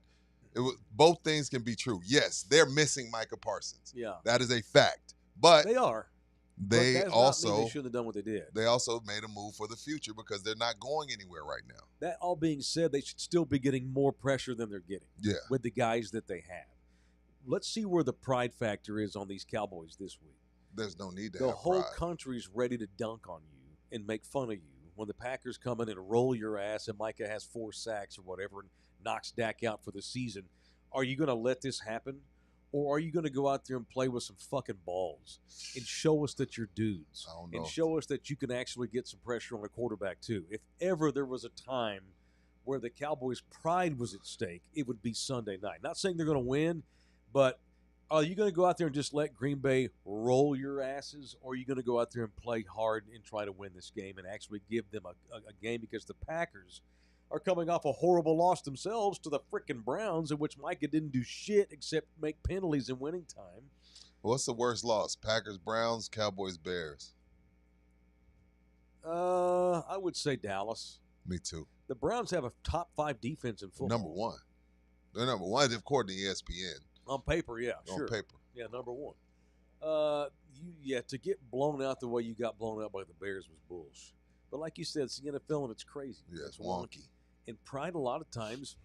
both things can be true. Yes, they're missing Micah Parsons.
Yeah,
That is a fact. But
they are. But
they
that does not mean they shouldn't have done what they did.
they also made a move for the future because they're not going anywhere right now.
That all being said, they should still be getting more pressure than they're getting
Yeah.
with the guys that they have. Let's see where the pride factor is on these Cowboys this week.
There's no need to
The
have
whole
pride.
country's ready to dunk on you and make fun of you when the Packers come in and roll your ass and Micah has 4 sacks or whatever and knocks Dak out for the season. Are you going to let this happen? Or are you going to go out there and play with some fucking balls and show us that you're dudes
I don't know.
and show us that you can actually get some pressure on a quarterback too? If ever there was a time where the Cowboys' pride was at stake, it would be Sunday night. Not saying they're going to win, but are you going to go out there and just let Green Bay roll your asses, or are you going to go out there and play hard and try to win this game and actually give them a game? Because the Packers are coming off a horrible loss themselves to the frickin' Browns, in which Micah didn't do shit except make penalties in winning time.
What's the worst loss? Packers, Browns, Cowboys, Bears.
I would say Dallas.
Me too.
The Browns have a top 5 defense in football.
Number one. They're number one according to ESPN.
On paper, yeah,
On
sure.
paper.
Yeah, number 1. To get blown out the way you got blown out by the Bears was bullshit. But like you said, it's the NFL and it's crazy.
Yeah, it's wonky.
And pride, a lot of times,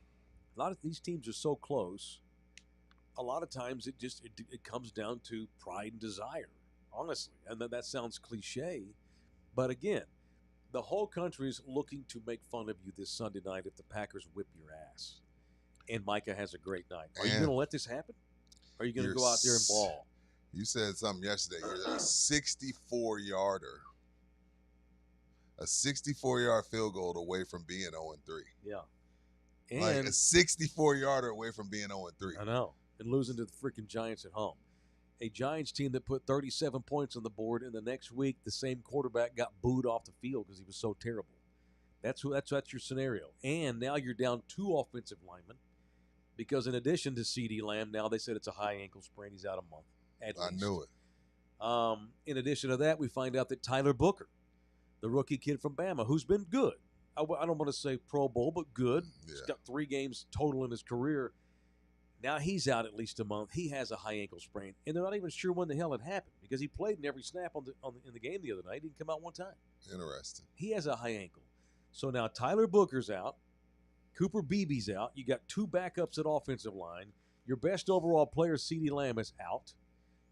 a lot of these teams are so close. A lot of times, it comes down to pride and desire, honestly. And that sounds cliche, but again, the whole country is looking to make fun of you this Sunday night if the Packers whip your ass, and Micah has a great night. Are you going to let this happen? Or are you going to go out there and ball?
You said something yesterday. You're a 64-yarder. A 64-yard field goal away from being 0-3.
Yeah. And
Like a 64-yarder away from being 0-3.
I know. And losing to the freaking Giants at home. A Giants team that put 37 points on the board, and the next week the same quarterback got booed off the field because he was so terrible. That's your scenario. And now you're down 2 offensive linemen because in addition to CeeDee Lamb, now they said it's a high ankle sprain. He's out a month at least.
I knew it.
In addition to that, we find out that Tyler Booker, the rookie kid from Bama, who's been good. I don't want to say Pro Bowl, but good. He's
Yeah.
got 3 games total in his career. Now he's out at least a month. He has a high ankle sprain, and they're not even sure when the hell it happened because he played in every snap in the game the other night. He didn't come out one time.
Interesting.
He has a high ankle. So now Tyler Booker's out. Cooper Beebe's out. You got 2 backups at offensive line. Your best overall player, CeeDee Lamb, is out.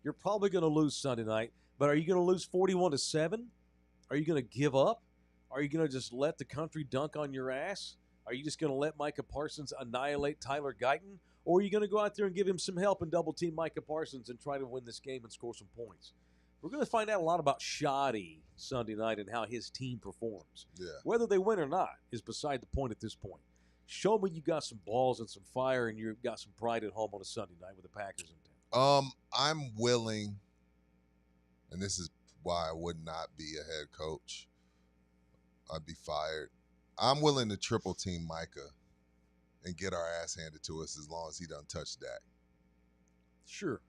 You're probably going to lose Sunday night, but are you going to lose 41-7? Are you going to give up? Are you going to just let the country dunk on your ass? Are you just going to let Micah Parsons annihilate Tyler Guyton? Or are you going to go out there and give him some help and double-team Micah Parsons and try to win this game and score some points? We're going to find out a lot about Shoddy Sunday night and how his team performs.
Yeah.
Whether they win or not is beside the point at this point. Show me you got some balls and some fire and you've got some pride at home on a Sunday night with the Packers in town.
I'm willing, and this is why I would not be a head coach. I'd be fired. I'm willing to triple team Micah and get our ass handed to us as long as he doesn't touch Dak.
Sure.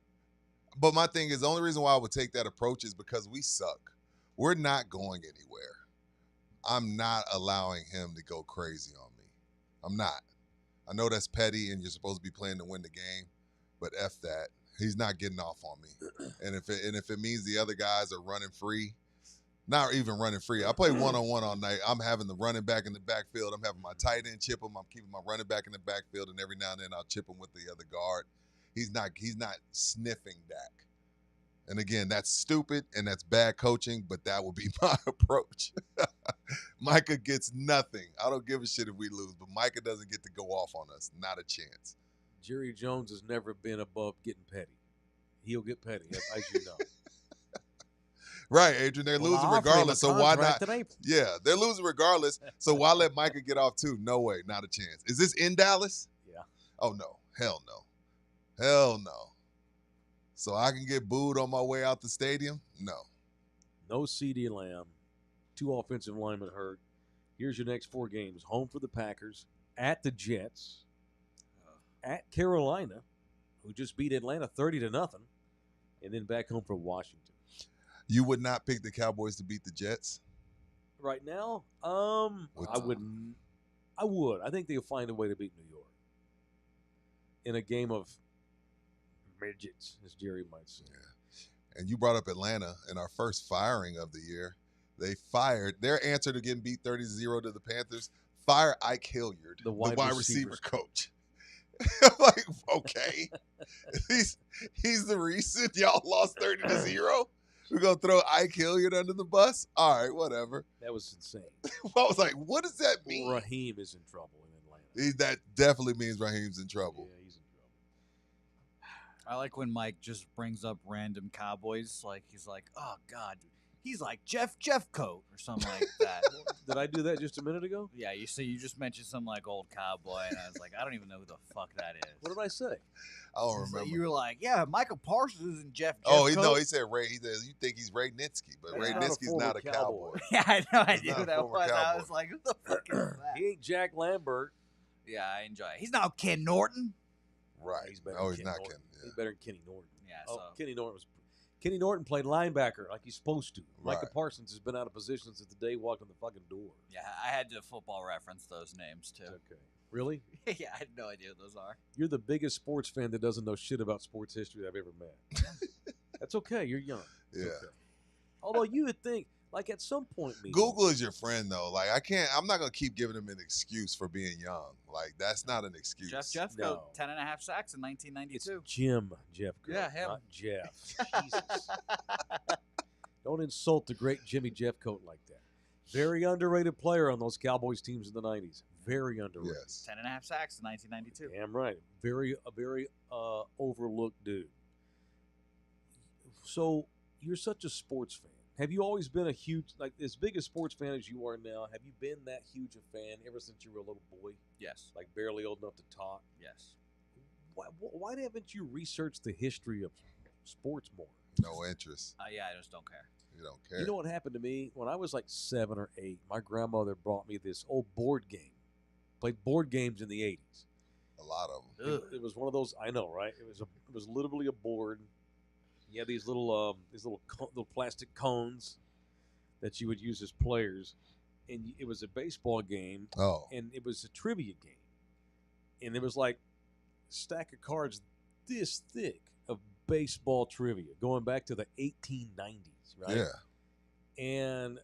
But my thing is, the only reason why I would take that approach is because we suck. We're not going anywhere. I'm not allowing him to go crazy on me. I'm not. I know that's petty and you're supposed to be playing to win the game, but F that. He's not getting off on me. And if it means the other guys are running free, not even running free. I play one-on-one all night. I'm having the running back in the backfield. I'm having my tight end chip him. I'm keeping my running back in the backfield, and every now and then I'll chip him with the other guard. He's not sniffing Dak. And again, that's stupid and that's bad coaching, but that would be my approach. Micah gets nothing. I don't give a shit if we lose, but Micah doesn't get to go off on us. Not a chance.
Jerry Jones has never been above getting petty. He'll get petty, as you know.
Right, Adrian. They're losing regardless, so why not? Yeah, they're losing regardless, so why let Micah get off too? No way, not a chance. Is this in Dallas?
Yeah.
Oh, no. Hell no. Hell no. So I can get booed on my way out the stadium? No.
No CeeDee Lamb. 2 offensive linemen hurt. Here's your next 4 games. Home for the Packers, at the Jets, at Carolina, who just beat Atlanta 30-0, and then back home for Washington.
You would not pick the Cowboys to beat the Jets?
Right now, I wouldn't. I would. I think they'll find a way to beat New York in a game of midgets, as Jerry might say.
Yeah. And you brought up Atlanta in our first firing of the year. They fired their answer to getting beat 30-0 to the Panthers. Fire Ike Hilliard, the wide receiver coach. I'm like, okay, he's the reason y'all lost 30-0. We're gonna throw Ike Hilliard under the bus. All right, whatever.
That was insane.
I was like, what does that mean?
Raheem is in trouble in Atlanta.
That definitely means Raheem's in trouble.
Yeah, he's in trouble.
I like when Mike just brings up random Cowboys. Like, he's like, oh, God. He's like Jeff Coat or something like that.
Did I do that just a minute ago?
Yeah, you just mentioned some like old cowboy, and I was like, I don't even know who the fuck that is.
What did I say?
I don't remember.
You were like, yeah, Michael Parsons and Jeff
Oh,
Coat.
he said Ray. He says, you think he's Ray Nitsky, but
That's
Ray
not a
Nitsky's
former
not a
Cowboy.
Cowboy.
Yeah, I know. I
He's
knew
not
who
a
that
former
was. I
Cowboy.
was like, who the fuck is that?
He ain't Jack Lambert.
Yeah, I enjoy it. He's not Ken Norton.
Right.
He's better
No,
than
he's
Ken
not
Norton.
Ken.
He's
Yeah.
better than Kenny Norton.
Yeah,
Oh,
so.
Kenny Norton played linebacker like he's supposed to.
Right.
Micah Parsons has been out of position since the day he walked in the fucking door.
Yeah, I had to football reference those names too.
Okay. Really?
Yeah, I had no idea what those are.
You're the biggest sports fan that doesn't know shit about sports history I've ever met. That's okay. You're young. It's
Yeah.
okay. Although you would think, like at some point,
Google is your friend, though. Like, I'm not going to keep giving him an excuse for being young. Like, that's not an excuse.
Jeff
No.
Coat, 10.5 sacks in
It's
1992.
Jim Jeff Coat,
Yeah, him.
not Jeff. Jesus. Don't insult the great Jimmy Jeffcoat like that. Very underrated player on those Cowboys teams in the 90s. Very underrated.
Yes.
10.5 sacks in 1992.
Damn right. A very overlooked dude. So you're such a sports fan. Have you always been a huge, like as big a sports fan as you are now? Have you been that huge a fan ever since you were a little boy?
Yes.
Like barely old enough to talk?
Yes.
Why haven't you researched the history of sports more?
No interest.
Yeah, I just don't care.
You don't care.
You know what happened to me? When I was like 7 or 8, my grandmother brought me this old board game. Played board games in the 80s.
A lot of them.
It was one of those, I know, right? It was literally a board. You had these little plastic cones that you would use as players. and it was a baseball game,
Oh,
and it was a trivia game, and there was like a stack of cards this thick of baseball trivia going back to the 1890s, right?
yeah.
And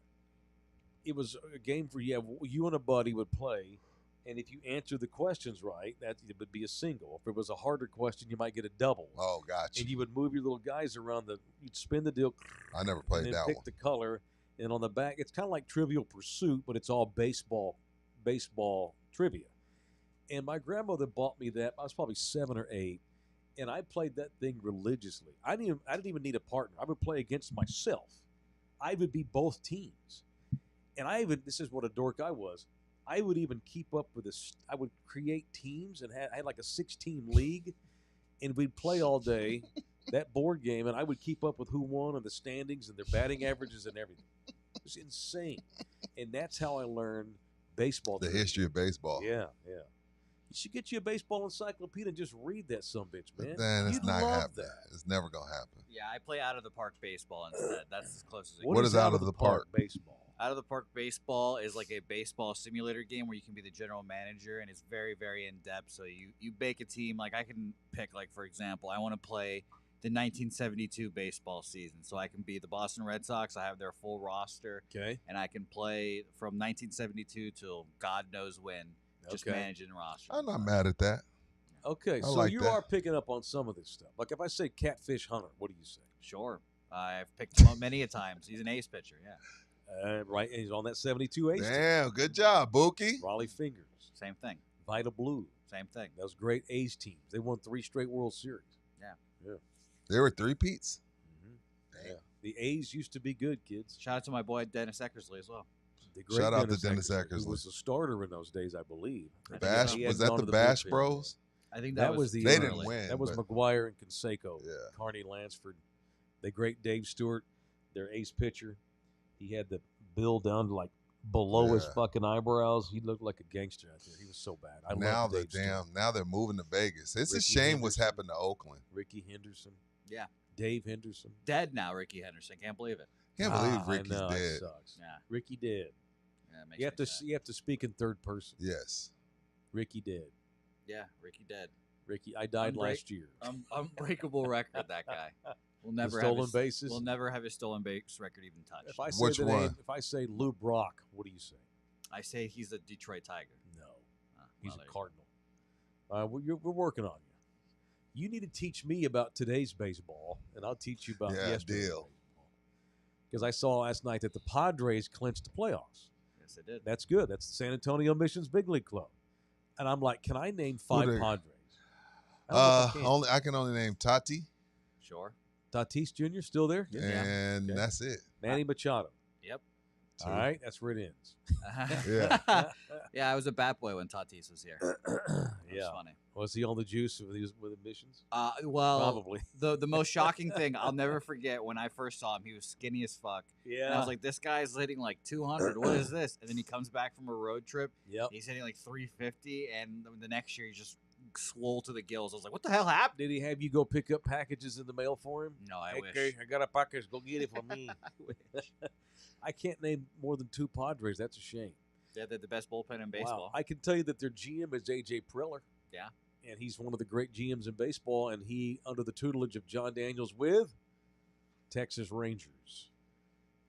it was a game for you and a buddy would play, and if you answered the questions right, that it would be a single. If it was a harder question, you might get a double.
Oh, gotcha.
And you would move your little guys around you'd spin the deal.
I never
and
played
then
that
pick
one.
the color, and on the back, it's kind of like Trivial Pursuit, but it's all baseball trivia. And my grandmother bought me that. I was probably 7 or 8, and I played that thing religiously. I didn't even need a partner. I would play against myself. I would be both teams, and this is what a dork I was. I would even keep up with this. I would create teams and I had like a 6-team league, and we'd play all day that board game, and I would keep up with who won and the standings and their batting averages and everything. It was insane, and that's how I learned baseball.
The history of baseball.
Yeah, yeah. You should get you a baseball encyclopedia and just read that sumbitch, man.
Then it's
You'd
not
love
happening.
that.
It's never gonna happen.
Yeah, I play out of the park baseball instead. That's as close as it
What
gets.
is out of the park?
baseball?
Out of the park baseball is like a baseball simulator game where you can be the general manager, and it's very, very in depth. So you bake a team. Like I can pick, like for example, I want to play the 1972 baseball season, so I can be the Boston Red Sox. I have their full roster,
Okay.
and I can play from 1972 till God knows when, just
Okay.
managing roster.
I'm not mad at that.
Okay, so
like
you
that.
are picking up on some of this stuff. Like if I say Catfish Hunter, what do you say?
Sure, I've picked him up many a times. He's an ace pitcher. Yeah,
Right, and he's on that 72 ace team.
Damn, good job, Bookie.
Raleigh Fingers,
same thing.
Vita Blue,
Same thing.
those great A's teams. They won 3 straight World Series.
There were 3 peats.
Yeah. The A's used to be good, kids.
Shout out to my boy Dennis Eckersley as well.
The great
Shout out to Dennis
Who
Eckersley.
was a starter in those days, I believe. I think
Bash
he had
was that
gone
the
to
Bash
bullpen.
Bros?
I think
That was the
They
early.
didn't win.
That was
but
McGuire and Canseco.
Yeah.
Carney Lansford, the great Dave Stewart, their ace pitcher. He had the bill down to like below his
Yeah.
fucking eyebrows. He looked like a gangster out there. He was so bad. I
now
love
the
Dave Stewart.
now they're moving to Vegas. It's a
Ricky
shame what's
Henderson.
happened to Oakland.
Ricky Henderson.
Yeah.
Dave Henderson.
Dead now, Ricky Henderson. Can't believe it.
Can't believe
I
Ricky's
know, it
dead.
sucks.
Yeah.
Ricky dead.
Yeah, it makes
You have
me
to
sad.
you have to speak in third person.
Yes.
Ricky dead.
Yeah, Ricky dead.
Ricky, I died
Unbreak-
last year.
Unbreakable record, that guy. We'll
The
never
stolen
have his,
bases.
We'll never have his stolen base record even touched.
If I say
Which
the
one?
name, if I say Lou Brock, what do you say?
I say he's a Detroit Tiger.
No,
Ah,
he's
well,
a
there you
Cardinal. We're working on you. You need to teach me about today's baseball, and I'll teach you about
Yeah,
yesterday's
deal.
baseball. Because I saw last night that the Padres clinched the playoffs.
go. Yes, it did.
That's good. That's the San Antonio Missions Big League Club. And I'm like, can I name 5
they-
Padres? I don't know if I can.
I can only name Tati,
Sure.
Tatis Jr. still there?
and
Okay.
that's it.
Manny Machado.
Yep.
All right, that's where it ends.
Yeah.
Yeah, I was a bat boy when Tatis was here. That was
Yeah.
funny.
Was he on the juice with the Missions?
Well,
Probably.
the most shocking thing I'll never forget when I first saw him, he was skinny as fuck.
Yeah.
And I was like, this guy's hitting like 200. What is this? And then he comes back from a road trip.
Yep.
He's hitting like 350, and the next year he's just swole to the gills. I was like, what the hell happened?
Did he have you go pick up packages in the mail for him?
No, I wish.
Okay, I got a package. Go get it for me. I can't name more than 2 Padres. That's a shame.
They're the best bullpen in
Wow.
baseball.
I can tell you that their GM is A.J. Preller.
Yeah.
And he's one of the great GMs in baseball, and he, under the tutelage of John Daniels with Texas Rangers.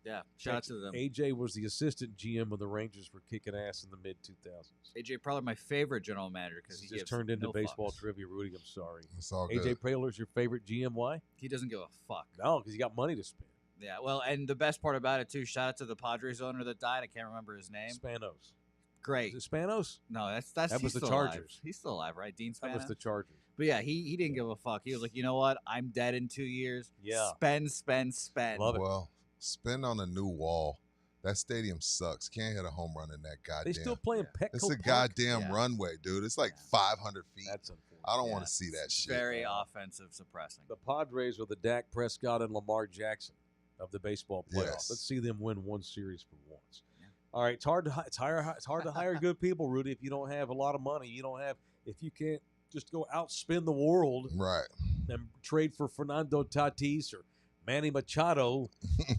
Yeah, shout out to them.
AJ was the assistant GM of the Rangers for kicking ass in the mid-2000s.
AJ Preller, my favorite general manager because he
This just
gives
turned into
no
baseball
fucks.
trivia, Rudy. I'm sorry.
It's all good.
AJ Preller's your favorite GM. Why?
He doesn't give a fuck.
No, because he got money to spend.
Yeah, well, and the best part about it too, shout out to the Padres owner that died. I can't remember his name.
Spanos.
Great.
Is it Spanos?
No, that's
That
he's
was the
still
Chargers.
alive. He's still alive, right? Dean
That
Spanos.
was the Chargers.
But yeah, he didn't give a fuck. He was like, you know what? I'm dead in 2 years.
Yeah.
Spend.
Love it.
Well, spin on a new wall. That stadium sucks. Can't hit a home run in that goddamn.
They still playing Petco
It's a
Park?
goddamn
Yeah.
runway, dude. It's like
Yeah.
500 feet.
That's unfortunate.
I don't
Yeah.
want to see that
It's
shit.
very offensive suppressing.
The Padres are the Dak Prescott and Lamar Jackson of the baseball playoffs.
Yes.
Let's see them win one series for once.
Yeah.
All right, it's hard to hire good people, Rudy. If you don't have a lot of money, if you can't just go outspin the world
Right.
and trade for Fernando Tatis or Manny Machado,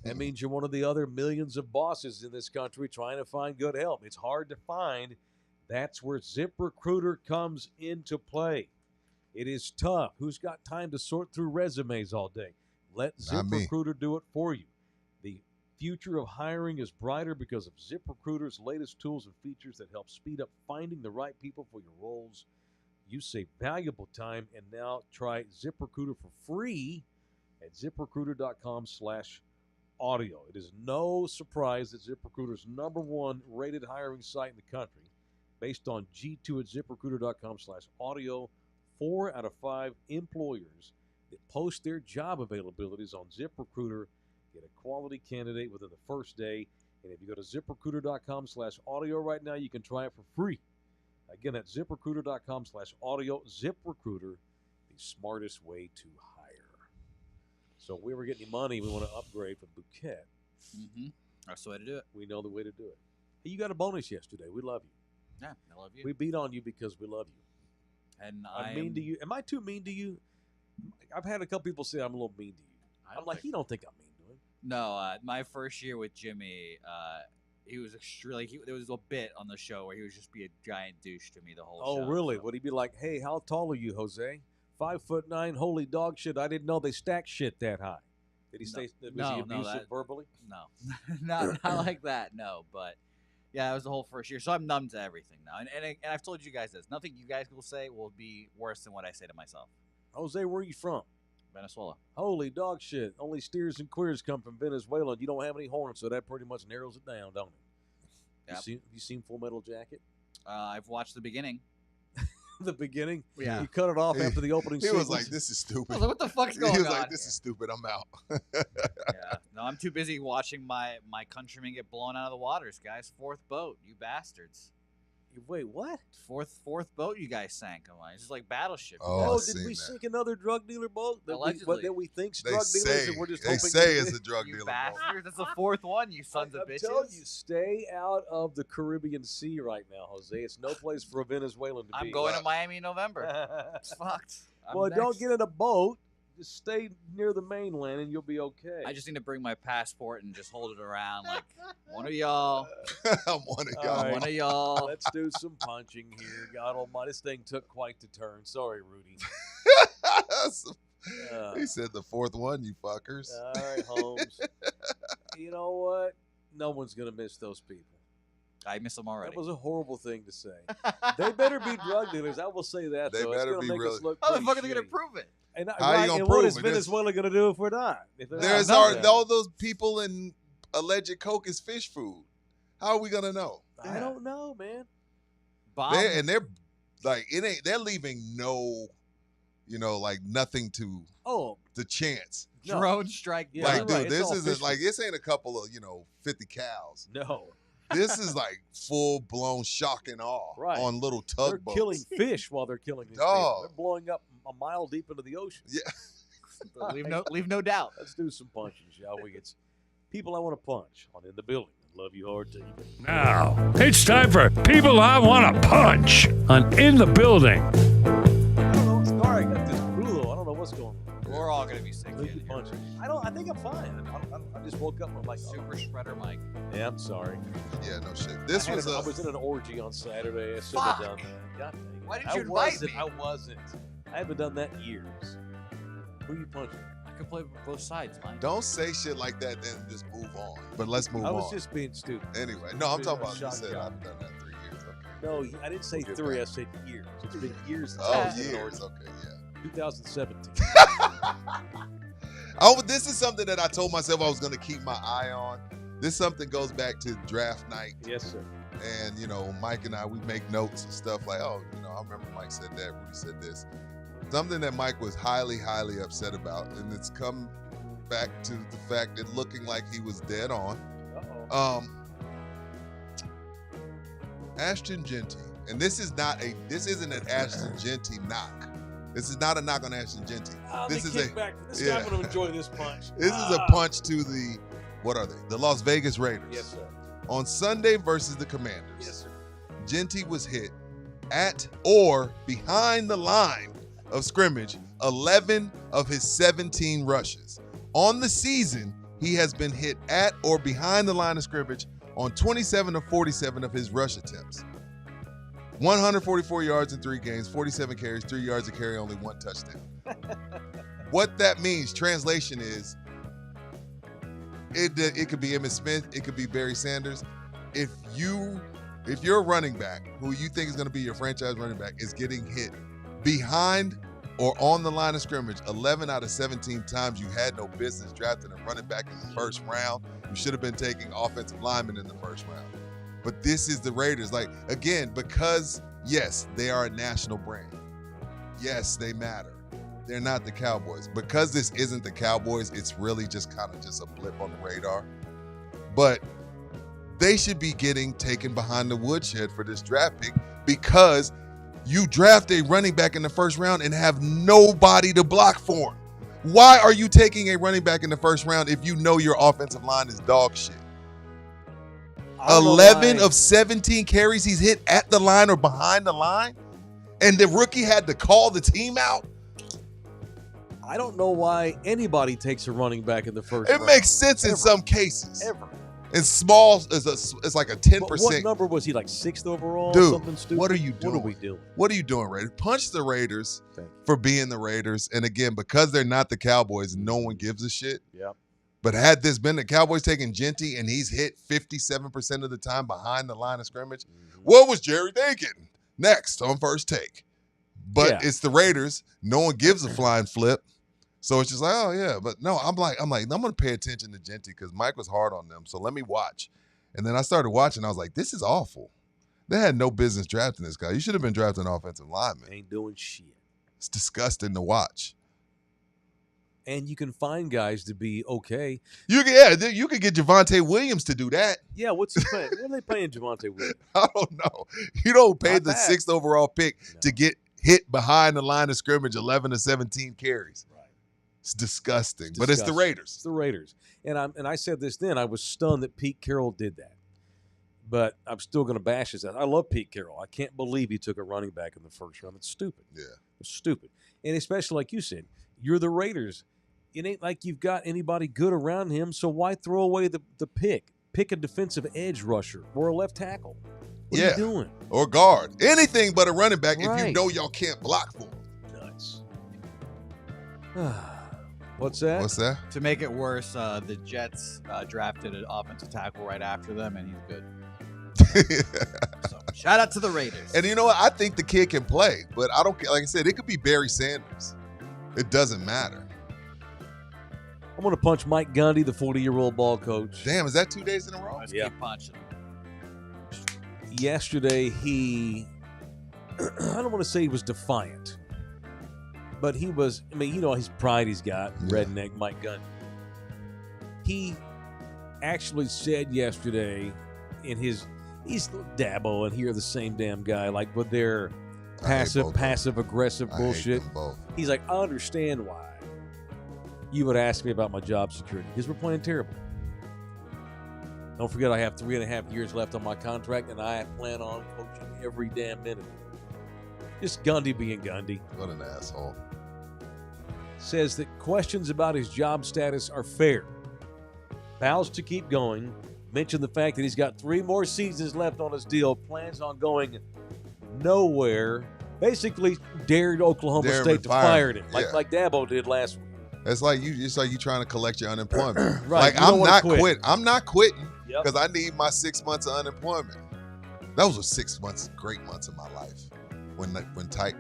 that means you're one of the other millions of bosses in this country trying to find good help. It's hard to find. That's where ZipRecruiter comes into play. It is tough. Who's got time to sort through resumes all day? Let ZipRecruiter do it for you. The future of hiring is brighter because of ZipRecruiter's latest tools and features that help speed up finding the right people for your roles. You save valuable time, and now try ZipRecruiter for free at ZipRecruiter.com/audio. It is no surprise that ZipRecruiter's #1 rated hiring site in the country, based on G2 at ZipRecruiter.com/audio. 4 out of 5 employers that post their job availabilities on ZipRecruiter get a quality candidate within the first day. And if you go to ZipRecruiter.com/audio right now, you can try it for free. Again, at ZipRecruiter.com/audio. ZipRecruiter, the smartest way to hire. So if we ever get any money, we want to upgrade from Bouquet.
Mm-hmm. That's the way to do it.
We know the way to do it. Hey, you got a bonus yesterday. We love you.
Yeah, I love you.
We beat on you because we love you.
And
I'm mean to you. Am I too mean to you? I've had a couple people say I'm a little mean to you. I'm like, you don't think I'm mean to him.
No, my first year with Jimmy, he was extremely. There was a bit on the show where he would just be a giant douche to me the whole show.
Oh, really?
So.
Would he be like, hey, how tall are you, Jose? 5'9", holy dog shit. I didn't know they stack shit that high. Did he stay? Was he abusive verbally?
No, not like that. No, but yeah, that was the whole first year. So I'm numb to everything now, and I've told you guys this. Nothing you guys will say will be worse than what I say to myself.
Jose, where are you from?
Venezuela.
Holy dog shit. Only steers and queers come from Venezuela. You don't have any horns, so that pretty much narrows it down, don't it? Yep. Have you seen Full Metal Jacket?
I've watched the beginning.
The beginning?
Yeah.
You cut it off after the opening
He
sequence.
was like, this is stupid.
I was like, what the fuck's going on?
He was like, this is stupid. I'm out.
Yeah. No, I'm too busy watching my countrymen get blown out of the waters, guys. 4th boat, you bastards.
Wait, what?
Fourth boat you guys sank. I'm like, it's just like Battleship.
Oh,
did we sink another drug dealer boat?
Allegedly.
That we think's
They
drug dealers,
say,
and we're just
they
hoping
say
that
it's a drug
You
dealer.
bastards. That's the 4th one, you sons of
I'm
bitches.
telling you, stay out of the Caribbean Sea right now, Jose. It's no place for a Venezuelan to be.
I'm going to Miami in November. It's fucked.
Well, don't get in a boat. Just stay near the mainland, and you'll be okay.
I just need to bring my passport and just hold it around like one of y'all.
I'm one of
All
y'all.
right.
One of y'all.
Let's do some punching here. God almighty, this thing took quite the turn. Sorry, Rudy.
He said the 4th one, you fuckers.
All right, Holmes. You know what? No one's going to miss those people.
I miss them already.
That was a horrible thing to say. They better be drug dealers. I will say that.
They
though.
better
it's
be
make
really-
Us look
How the
pretty
fuck are they going to
shitty.
prove it?
And,
How you gonna
and what
prove
is
it?
Venezuela going to do if we're not? If they're
There's
not done?
all those people in alleged coke is fish food. How are we gonna know?
I don't know, man.
Bomb.
They're like it ain't. They're leaving no, like nothing to the chance.
No.
Drone strike.
Yeah,
like,
right.
dude,
It's
this
all
isn't
fish
like this ain't a couple of 50 cows.
No.
This is like full blown shock and awe
Right.
on little
They're
tugboats.
killing fish while they're killing these
Dog.
people. They're blowing up a mile deep into the ocean.
Yeah.
leave no doubt.
Let's do some punching, shall we? It's people I want to punch on In the Building. Love you hard, TV.
Now, it's time for People I Want to Punch on In the Building.
I don't know. Sorry, I got this flu. I don't know what's going on.
We're all going to be sick.
Who you punching? I think I'm fine. I just woke up and I'm like,
Super spreader Mike.
yeah, I'm sorry.
Yeah, no shit.
I was in an orgy on Saturday. I should have done that. God dang it.
Why didn't you invite me?
I wasn't. I haven't done that in years. Who are you punching?
I can play both sides, Mike.
Don't say shit like that, then just move on. But let's move on.
I was just being stupid.
Anyway, no, I'm talking about you
Shock
said I
job.
haven't done that in 3 years. Okay.
No, I didn't say
We'll get
3.
back.
I said years. It's been years since I
Oh,
was in an
years.
orgy.
Okay, yeah.
2017.
This is something that I told myself I was going to keep my eye on. This something goes back to draft night.
Yes, sir.
And, Mike and I, we make notes and stuff like, I remember Mike said that, Rudy said this. Something that Mike was highly, highly upset about. And it's come back to the fact that looking like he was dead on.
Uh-oh.
Ashton Genty. And this isn't an Ashton Genty knock. This is not a knock on Ashton Genty. This is
I'm going to enjoy this punch.
This is a punch to the, what are they? The Las Vegas Raiders.
Yes, sir.
On Sunday versus the Commanders.
Yes, sir.
Genty was hit at or behind the line of scrimmage 11 of his 17 rushes. On the season, he has been hit at or behind the line of scrimmage on 27 of 47 of his rush attempts. 144 yards in 3 games, 47 carries, 3 yards a carry, only 1 touchdown. What that means, translation is, it could be Emmitt Smith, it could be Barry Sanders. If your running back, who you think is going to be your franchise running back, is getting hit behind or on the line of scrimmage 11 out of 17 times, you had no business drafting a running back in the first round. You should have been taking offensive linemen in the first round. But this is the Raiders. Like, again, because, yes, they are a national brand. Yes, they matter. They're not the Cowboys. Because this isn't the Cowboys, it's really just kind of just a blip on the radar. But they should be getting taken behind the woodshed for this draft pick, because you draft a running back in the first round and have nobody to block for him. Why are you taking a running back in the first round if you know your offensive line is dog shit? 11 of 17 carries he's hit at the line or behind the line, and the rookie had to call the team out?
I don't know why anybody takes a running back in the first round.
It makes sense in some cases.
Ever.
And small is like a 10%.
What number was he, like 6th overall?
Dude,
something stupid?
what are you doing?
What are we doing?
What are you doing, Raiders? Punch the Raiders for being the Raiders. And again, because they're not the Cowboys, no one gives a shit.
Yep.
But had this been the Cowboys taking Genty and he's hit 57% of the time behind the line of scrimmage, what was Jerry thinking? Next on First Take. But it's the Raiders. No one gives a flying flip. So it's just like, oh, yeah. But no, I'm going to pay attention to Genty because Mike was hard on them. So let me watch. And then I started watching. I was like, this is awful. They had no business drafting this guy. You should have been drafting an offensive lineman.
Ain't doing shit.
It's disgusting to watch.
And you can find guys to be okay.
You could get Javonte Williams to do that.
Yeah, what's he paying? What are they paying Javonte Williams?
I don't know. You don't pay
Not
the
bad.
6th overall pick to get hit behind the line of scrimmage 11 to 17 carries.
Right.
It's disgusting. But it's the Raiders.
It's the Raiders. And I said this then. I was stunned that Pete Carroll did that. But I'm still going to bash his ass. I love Pete Carroll. I can't believe he took a running back in the first round. It's stupid.
Yeah.
It's stupid. And especially like you said, you're the Raiders. It ain't like you've got anybody good around him, so why throw away the pick? Pick a defensive edge rusher or a left tackle. What are you doing?
Or guard. Anything but a running back if you
Right.
know y'all can't block for him.
Nuts. What's that?
What's that?
To make it worse, the Jets drafted an offensive tackle right after them, and he's good. So shout out to the Raiders.
And you know what? I think the kid can play, but I don't care. Like I said, it could be Barry Sanders. It doesn't matter.
I'm going to punch Mike Gundy, the 40-year-old ball coach.
Damn, is that 2 days in a row?
Let's
Yeah.
keep punching.
Yesterday, he, I don't want to say he was defiant, but he was, I mean, you know his pride he's got, redneck Mike Gundy. He actually said yesterday in his, he's Dabo and here the same damn guy, like with their passive-aggressive bullshit.
I hate them both.
He's like, I understand why you would ask me about my job security because we're playing terrible. Don't forget, I have 3.5 years left on my contract, and I plan on coaching every damn minute. Just Gundy being Gundy.
What an asshole.
Says that questions about his job status are fair. Vows to keep going. Mentioned the fact that he's got 3 more seasons left on his deal. Plans on going nowhere. Basically, dared Oklahoma State to fire him, like Dabo did last week.
It's like you trying to collect your unemployment.
Right.
Like I'm not
quit.
quitting. I'm not quitting
Yep.
because I need my 6 months of unemployment. Those were 6 months, great months of my life. When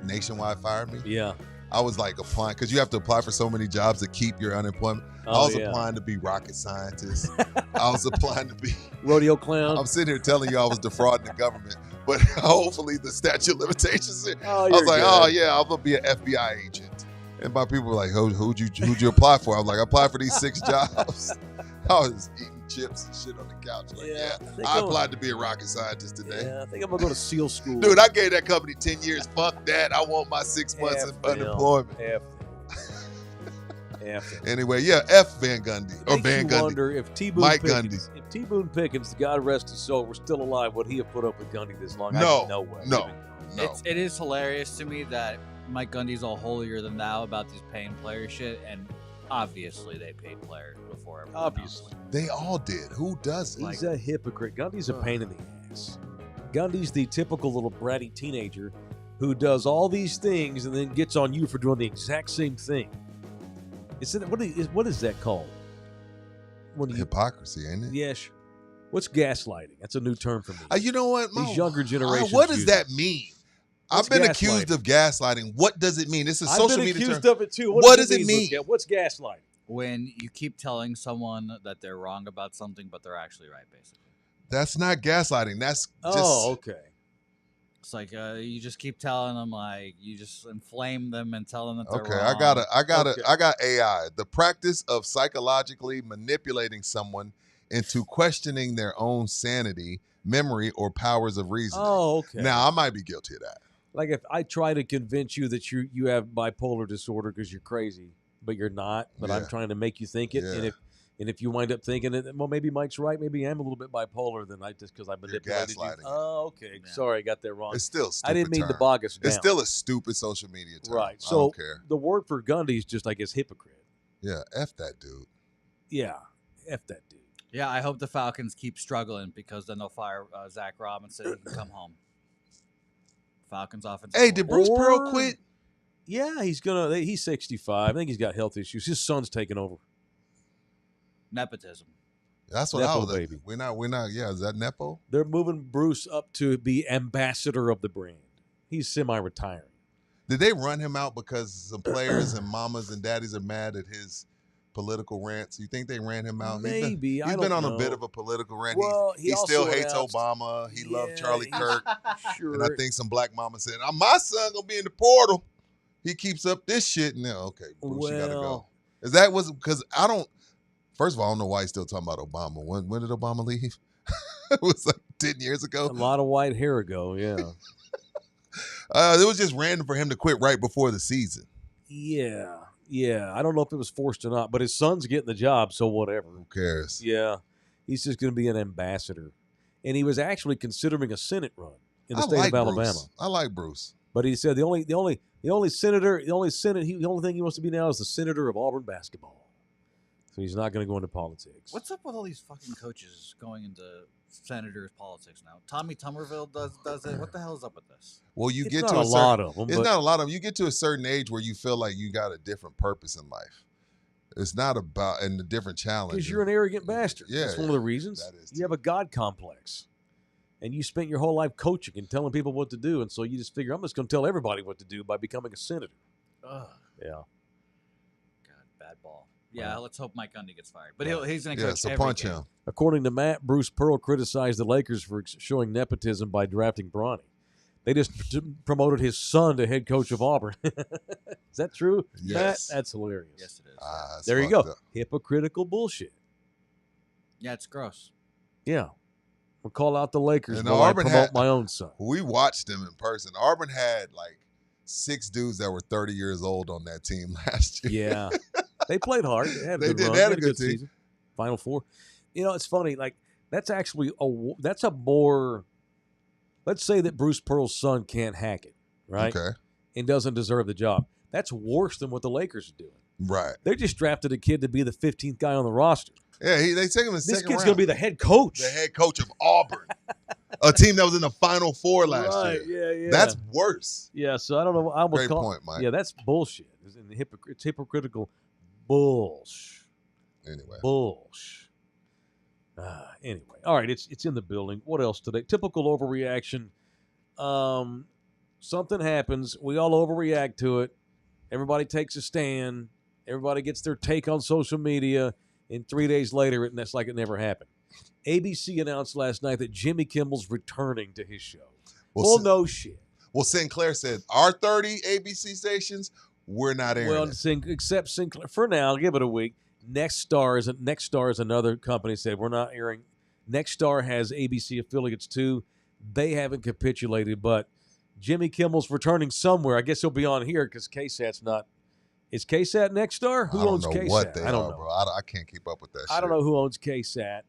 Nationwide fired me,
Yeah.
I was like applying because you have to apply for so many jobs to keep your unemployment. I was applying to be rocket scientist. I was applying to be
Rodeo clown.
I'm sitting here telling you I was defrauding the government, but hopefully the statute of limitations.
Oh,
I was like,
good.
oh yeah, I'm gonna be an FBI agent. And my people were like, who'd you apply for? I was like, I applied for these 6 jobs. I was eating chips and shit on the couch. Like, I applied to be a rocket scientist today.
Yeah, I think I'm going to go to SEAL school.
Dude, I gave that company 10 years. Fuck that. I want my 6 months of unemployment. Anyway, F Van Gundy. Or Van Gundy.
I wonder if
Mike
Pickens, if T. Boone Pickens, God rest his soul, were still alive, would he have put up with Gundy this long?
No.
No way.
No.
It is hilarious to me that Mike Gundy's all holier than thou about this paying player shit, and Obviously, they paid players before everyone
Obviously.
They all did. Who doesn't?
He's a hypocrite. Gundy's a pain in the ass. Gundy's the typical little bratty teenager who does all these things and then gets on you for doing the exact same thing. What is that called? When you,
Hypocrisy, ain't it?
yeah, sure. What's gaslighting? That's a new term for me.
You know what?
These younger generations.
What does
use
that
it.
mean?
What's
I've been
gaslighting?
accused of gaslighting. What does it mean? This is social
I've been
media
accused
term.
of it too.
What does it mean?
What's gaslighting?
When you keep telling someone that they're wrong about something, but they're actually right, basically.
That's not gaslighting. That's just.
Oh, okay.
It's like you just keep telling them, like you just inflame them and tell them that they're
Okay,
wrong.
I got AI. The practice of psychologically manipulating someone into questioning their own sanity, memory, or powers of reasoning.
Oh, okay.
Now, I might be guilty of that.
Like if I try to convince you that you have bipolar disorder because you're crazy, but you're not, but I'm
Yeah.
trying to make you think it,
Yeah.
and if you wind up thinking it, well, maybe Mike's right, maybe I'm a little bit bipolar, then I just because I manipulated you.
gaslighting it.
Oh, okay.
Yeah.
Sorry, I got that wrong.
It's still a stupid
I didn't mean to
term.
bog us down.
It's still a stupid social media term.
right.
I
So
don't care.
the word for Gundy is just, I guess, hypocrite.
Yeah, F that dude.
Yeah, F that dude.
Yeah, I hope the Falcons keep struggling because then they'll fire Zach Robinson. He can come home. Falcons offense.
Hey, did Bruce Pearl
Or-
quit?
Yeah, he's 65. I think he's got health issues. His son's taking over.
Nepotism.
That's what I
Nepo
was.
baby.
We're not. Yeah, is that Nepo?
They're moving Bruce up to be ambassador of the brand. He's semi-retiring.
Did they run him out because some players and mamas and daddies are mad at his political rants? You think they ran him out?
Maybe.
He's
I
been
don't
on
know.
a bit of a political rant.
Well,
he
also
still hates
announced-
Obama. He loved
Yeah,
Charlie
he's-
Kirk.
Sure.
And I think some black mama said, my son gonna be in the portal. He keeps up this shit. And okay, Bruce, you gotta go. Is that was because I don't. First of all, I don't know why he's still talking about Obama. When did Obama leave? It was like 10 years ago.
a lot of white hair ago, yeah.
It was just random for him to quit right before the season.
Yeah. I don't know if it was forced or not, but his son's getting the job, so whatever.
Who cares?
Yeah. He's just going to be an ambassador. And he was actually considering a Senate run in the
I
state
like
of Alabama.
Bruce. I like Bruce.
But he said the only thing he wants to be now is the senator of Auburn basketball. So he's not going to go into politics.
What's up with all these fucking coaches going into senators politics now? Tommy Tuberville does it. What the hell is up with this?
Well, you
It's
get
not
to
a
a certain,
lot of them.
It's
but
not a lot of them. You get to a certain age where you feel like you got a different purpose in life. It's not about and a different challenge.
because you're an arrogant bastard.
Yeah,
That's one of the reasons.
that is
You have a God complex. And you spent your whole life coaching and telling people what to do. And so you just figure, I'm just going to tell everybody what to do by becoming a senator.
Ugh.
Yeah.
God, bad ball. Yeah,
Right.
let's hope Mike Gundy gets fired. But he's going to
Yeah,
coach
so
every
punch
game.
him.
According to Matt, Bruce Pearl criticized the Lakers for showing nepotism by drafting Bronny. They just promoted his son to head coach of Auburn. Is that true,
Yes.
Matt? That's hilarious.
Yes, it is.
It's
There you go.
fucked up.
Hypocritical bullshit.
Yeah, it's gross.
Yeah. We'll call out the Lakers
And
while
Auburn
I promote
had-
my own son.
We watched them in person. Auburn had like 6 dudes that were 30 years old on that team last year.
Yeah. They played hard. They had a
They
good
did.
run.
They had a good team.
season. Final Four. You know, it's funny. Like, that's actually that's a more, let's say that Bruce Pearl's son can't hack it, right?
Okay.
And doesn't deserve the job. That's worse than what the Lakers are doing.
Right.
They just drafted a kid to be the 15th guy on the roster.
Yeah, they take him in the
This
second
kid's
round.
going to be the head coach.
the head coach of Auburn, a team that was in the Final Four last
right,
year.
yeah.
That's worse.
yeah, so I don't know. I almost
Great
call,
point, Mike.
Yeah, that's bullshit. It's hypocritical bullshit.
Anyway,
Bullsh. Anyway, all right, it's in the building. What else today? Typical overreaction. Something happens. We all overreact to it. Everybody takes a stand. Everybody gets their take on social media. And 3 days later, and that's like it never happened. ABC announced last night that Jimmy Kimmel's returning to his show. Well, no shit.
Well, Sinclair said our 30 ABC stations, we're not airing
Well,
it.
except Sinclair. For now, give it a week. Next Star is another company said we're not airing. Next Star has ABC affiliates too. They haven't capitulated, but Jimmy Kimmel's returning somewhere. I guess he'll be on here because KSAT's not. Is KSAT Next Star? Who
I don't
owns
know
KSAT?
what they
I don't
are,
know.
bro. I can't keep up with that shit.
I don't know who owns KSAT.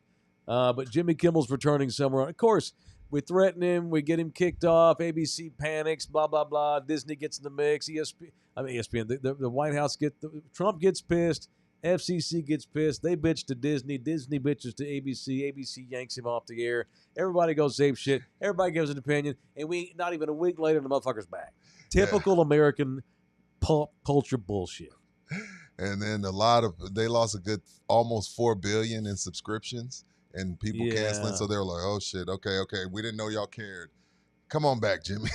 But Jimmy Kimmel's returning somewhere. Of course, we threaten him. We get him kicked off. ABC panics. Blah blah blah. Disney gets in the mix. ESPN. The White House Trump gets pissed. FCC gets pissed. They bitch to Disney. Disney bitches to ABC. ABC yanks him off the air. Everybody goes same shit. Everybody gives an opinion. And we not even a week later, the motherfucker's back. Typical American pop culture bullshit.
And then they lost a good almost $4 billion in subscriptions and people canceling. So they were like, oh shit, okay, we didn't know y'all cared. Come on back, Jimmy.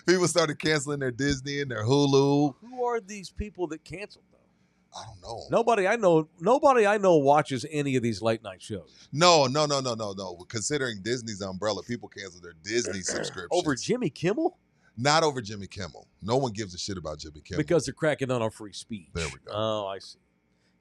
People started canceling their Disney and their Hulu.
Who are these people that canceled though?
I don't know.
Nobody I know watches any of these late night shows.
No. Considering Disney's umbrella, people cancel their Disney subscriptions.
Over Jimmy Kimmel?
Not over Jimmy Kimmel. No one gives a shit about Jimmy Kimmel.
Because they're cracking down on free speech.
There we go.
Oh, I see.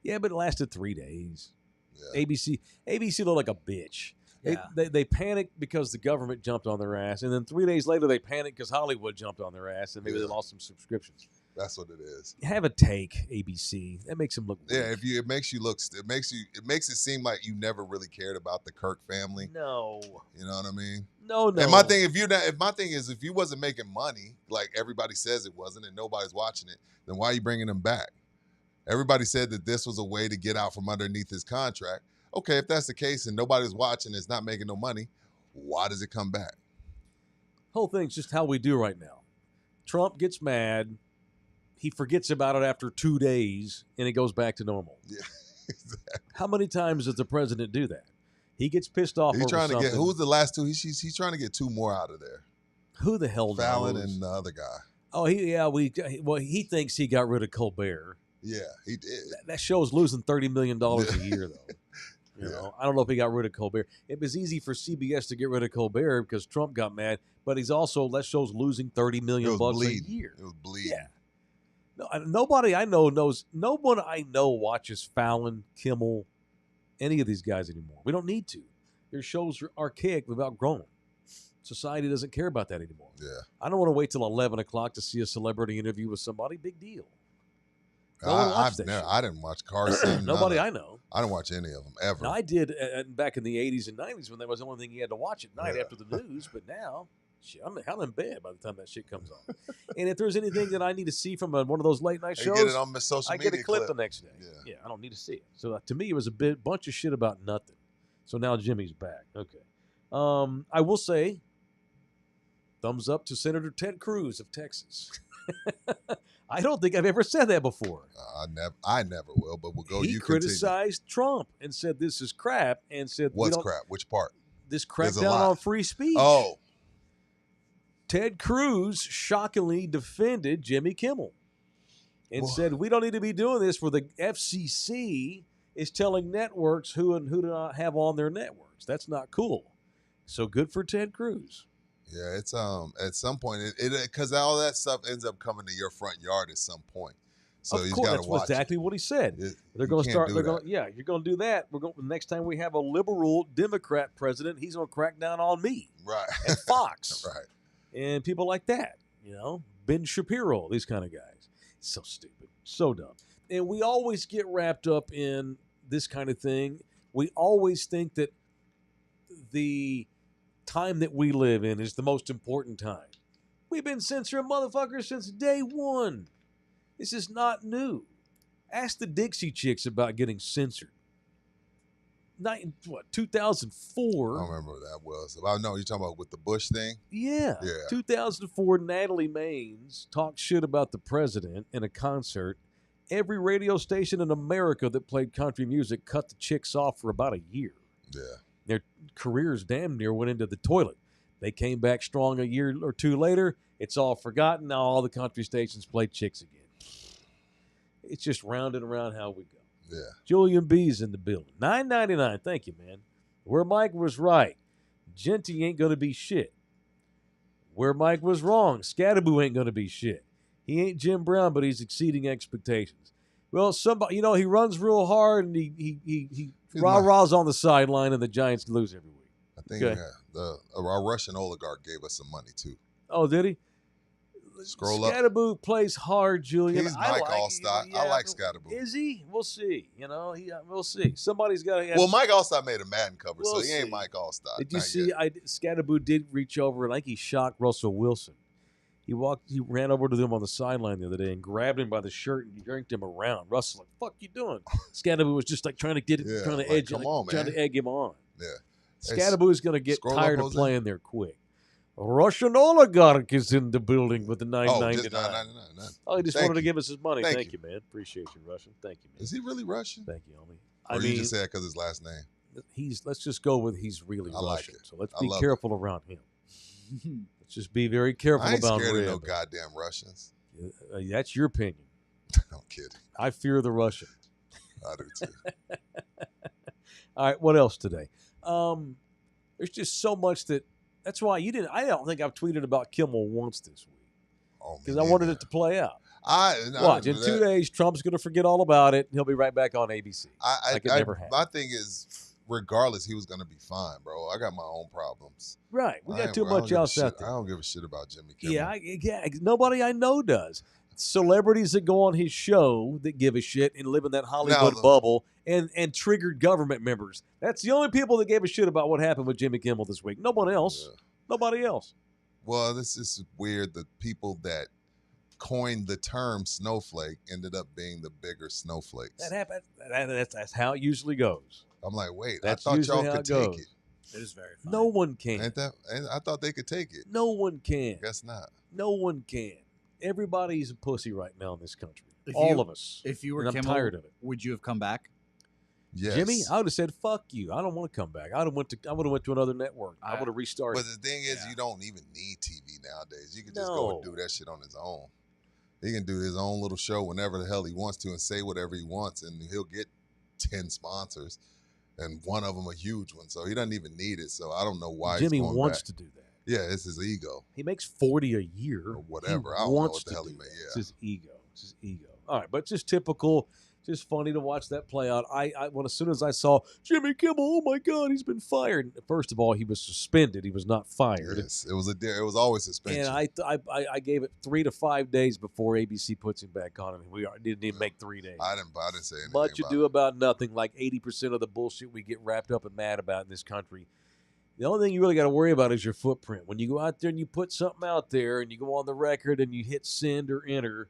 Yeah, but it lasted 3 days.
Yeah.
ABC looked like a bitch.
Yeah.
They panicked because the government jumped on their ass, and then 3 days later they panicked because Hollywood jumped on their ass, and maybe they lost some subscriptions.
That's what it is.
Have a take, ABC. That makes them look weak.
Yeah, it makes it seem like you never really cared about the Kirk family.
No.
You know what I mean?
No.
And my thing, if you wasn't making money, like everybody says it wasn't, and nobody's watching it, then why are you bringing them back? Everybody said that this was a way to get out from underneath his contract. Okay, if that's the case and nobody's watching, it's not making no money, why does it come back?
Whole thing's just how we do right now. Trump gets mad. He forgets about it after 2 days, and it goes back to normal.
Yeah, exactly.
How many times does the president do that? He gets pissed off.
He's
over
trying to
something.
get. Who's the last two? He's trying to get 2 more out of there.
Who the hell knows?
Fallon and the other guy.
Oh, he thinks he got rid of Colbert.
Yeah, he did.
That show's losing $30 million a year, though. You
Yeah.
know, I don't know if he got rid of Colbert. It was easy for CBS to get rid of Colbert because Trump got mad, but he's also that show's losing $30 million bucks a year.
It was bleeding.
Yeah. No, nobody I know knows. No one I know watches Fallon, Kimmel, any of these guys anymore. We don't need to. Their shows are archaic. We've outgrown them. Society doesn't care about that anymore.
Yeah.
I don't want to wait till 11 o'clock to see a celebrity interview with somebody. Big deal. I
didn't watch Carson.
Nobody I know.
I didn't watch any of them ever.
Now, I did back in the 80s and 90s when that was the only thing you had to watch at night after the news. But now, shit, I'm in bed by the time that shit comes on. And if there's anything that I need to see from one of those late night shows,
get it on my social
I
media
get a clip the next day. Yeah, I don't need to see it. So to me, it was a bunch of shit about nothing. So now Jimmy's back. Okay. I will say, thumbs up to Senator Ted Cruz of Texas. I don't think I've ever said that before.
I never will, but we'll go.
He criticized Trump and said this is crap and said
what's crap? Which part?
This crackdown on free speech.
Oh.
Ted Cruz shockingly defended Jimmy Kimmel and said we don't need to be doing this where the FCC is telling networks who and who to not have on their networks. That's not cool. So good for Ted Cruz.
Yeah, it's at some point it because all that stuff ends up coming to your front yard at some point. So
of course, that's exactly what he said. They're going to start. They're going. Yeah, you're going to do that. We're going. Next time we have a liberal Democrat president, he's going to crack down on me.
Right.
And Fox.
Right.
And people like that. You know, Ben Shapiro, these kind of guys. So stupid, so dumb. And we always get wrapped up in this kind of thing. We always think that the time that we live in is the most important time. We've been censoring motherfuckers since day one. This is not new. Ask the Dixie Chicks about getting censored. 2004?
I don't remember what that was. I know you're talking about with the Bush thing.
Yeah. 2004, Natalie Maines talked shit about the president in a concert. Every radio station in America that played country music cut the chicks off for about a year.
Yeah.
Their careers damn near went into the toilet. They came back strong a year or two later. It's all forgotten. Now all the country stations play chicks again. It's just round and around how we go.
Yeah.
Julian B's in the building. $9.99. Thank you, man. Where Mike was right, Genty ain't going to be shit. Where Mike was wrong, Scattaboo ain't going to be shit. He ain't Jim Brown, but he's exceeding expectations. Well, somebody, he runs real hard and he rah-rahs on the sideline and the Giants lose every week.
I think our Russian oligarch gave us some money too.
Oh, did he?
Scroll up.
Scattaboo plays hard, Julian.
He's Mike Allstott. I like Scattaboo.
Is he? We'll see. We'll see. Somebody's got to.
Well, Mike Allstott made a Madden cover, so he ain't Mike Allstott.
Did you see? Scattaboo did reach over and he shocked Russell Wilson. He ran over to them on the sideline the other day and grabbed him by the shirt and yanked him around. Russell's like, "Fuck you doing?" Scadaboo was just like trying to get it, trying to edge,
come on,
trying
man.
to egg him on.
Yeah.
Scadaboo is going to get
scroll
tired
up,
of
Jose.
playing there quick. A Russian oligarch is in the building with the
Oh, just
$9.99. Oh, he just
Thank
wanted to
you.
give us his money.
Thank
Thank
you.
you, man. Appreciate you, Russian. Thank you, man.
Is he really Russian?
Thank you, homie.
Or you just said because his last name?
Let's just go with he's really
I like
Russian.
it.
So let's
I
be
love
careful around him. Let's just be very careful
I ain't
about
scared
Red.
of no goddamn Russians.
That's your opinion.
I'm kidding.
I fear the Russian.
I do too.
All right, what else today? There's just so much that's why you didn't. I don't think I've tweeted about Kimmel once this week
Oh,
because I wanted it to play out. Watch, in 2 days, Trump's going to forget all about it. He'll be right back on ABC. Like it never happened.
My thing is, regardless, he was going to be fine, bro. I got my own problems.
Right. We got too much else out there.
I don't give a shit about Jimmy Kimmel.
Yeah, nobody I know does. Celebrities that go on his show that give a shit and live in that Hollywood bubble and triggered government members. That's the only people that gave a shit about what happened with Jimmy Kimmel this week. No one else. Yeah. Nobody else.
Well, this is weird. The people that coined the term snowflake ended up being the bigger snowflakes.
That happens. That's how it usually goes.
I'm like, wait,
that's
I thought y'all could take it.
It is very fun.
No one can.
I thought they could take it.
No one can.
Guess not.
No one can. Everybody's a pussy right now in this country. All of us.
If you were
and
Kimmel,
I'm tired of it.
Would you have come back?
Yes.
Jimmy, I would have said, "Fuck you! I don't want to come back. I would have went to another network. I would have restarted."
But the thing is, you don't even need TV nowadays. You can just go and do that shit on his own. He can do his own little show whenever the hell he wants to and say whatever he wants, and he'll get 10 sponsors, and one of them a huge one. So he doesn't even need it. So I don't know why
Jimmy
he's going
wants
back.
to do that.
Yeah, it's his ego.
He makes 40 a year
or whatever.
I
don't know what the hell he made. Yeah,
it's his ego. It's his ego. All right, but just typical. Just funny to watch that play out. As soon as I saw Jimmy Kimmel, oh my God, he's been fired. First of all, he was suspended. He was not fired.
Yes, it was always suspension.
And I gave it 3 to 5 days before ABC puts him back on, and we didn't even make 3 days.
I didn't say anything.
Much ado about nothing. Like 80% of the bullshit we get wrapped up and mad about in this country. The only thing you really got to worry about is your footprint. When you go out there and you put something out there and you go on the record and you hit send or enter,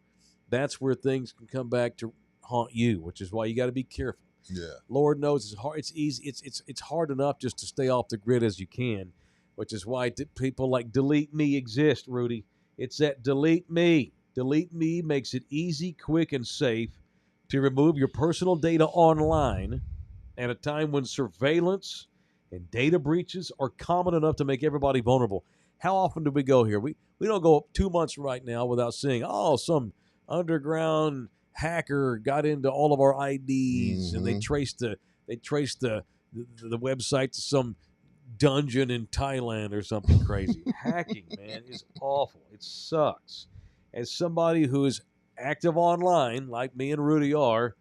that's where things can come back to haunt you, which is why you got to be careful.
Yeah.
Lord knows it's hard. It's easy. It's hard enough just to stay off the grid as you can, which is why people like Delete Me exist, Rudy. It's that Delete Me. Delete Me makes it easy, quick, and safe to remove your personal data online at a time when surveillance and data breaches are common enough to make everybody vulnerable. How often do we go here? We don't go 2 months right now without seeing, some underground hacker got into all of our IDs and they traced the website to some dungeon in Thailand or something crazy. Hacking, man, is awful. It sucks. As somebody who is active online, like me and Rudy are,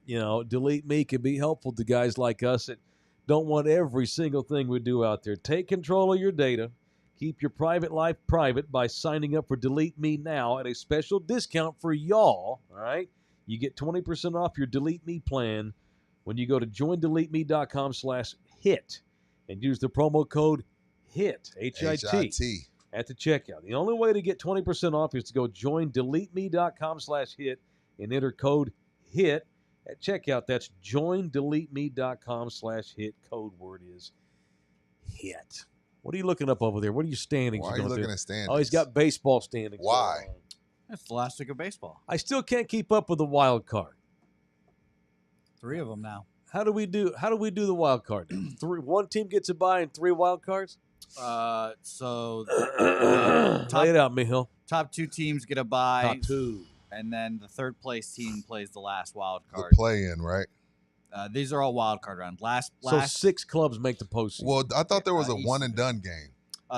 Delete Me can be helpful to guys like us that don't want every single thing we do out there. Take control of your data. Keep your private life private by signing up for Delete Me now at a special discount for y'all, all right? You get 20% off your Delete Me plan when you go to joindeleteme.com/hit and use the promo code HIT, H-I-T, at the checkout. The only way to get 20% off is to go joindeleteme.com/hit and enter code HIT at checkout. That's joindeleteme.com/hit. Code word is HIT. What are you looking up over there? What are you standings?
Why are you looking at standings?
Oh, he's got baseball standings.
Why?
That's the last week of baseball.
I still can't keep up with the wild card.
3 of them now.
How do we do the wild card? One team gets a bye and 3 wild cards?
So
lay it out, Mijo.
Top 2 teams get a bye.
Top 2.
And then the third place team plays the last wild card.
The play-in, right?
These are all wild card rounds.
So 6 clubs make the postseason.
Well, I thought there was a one-and-done game.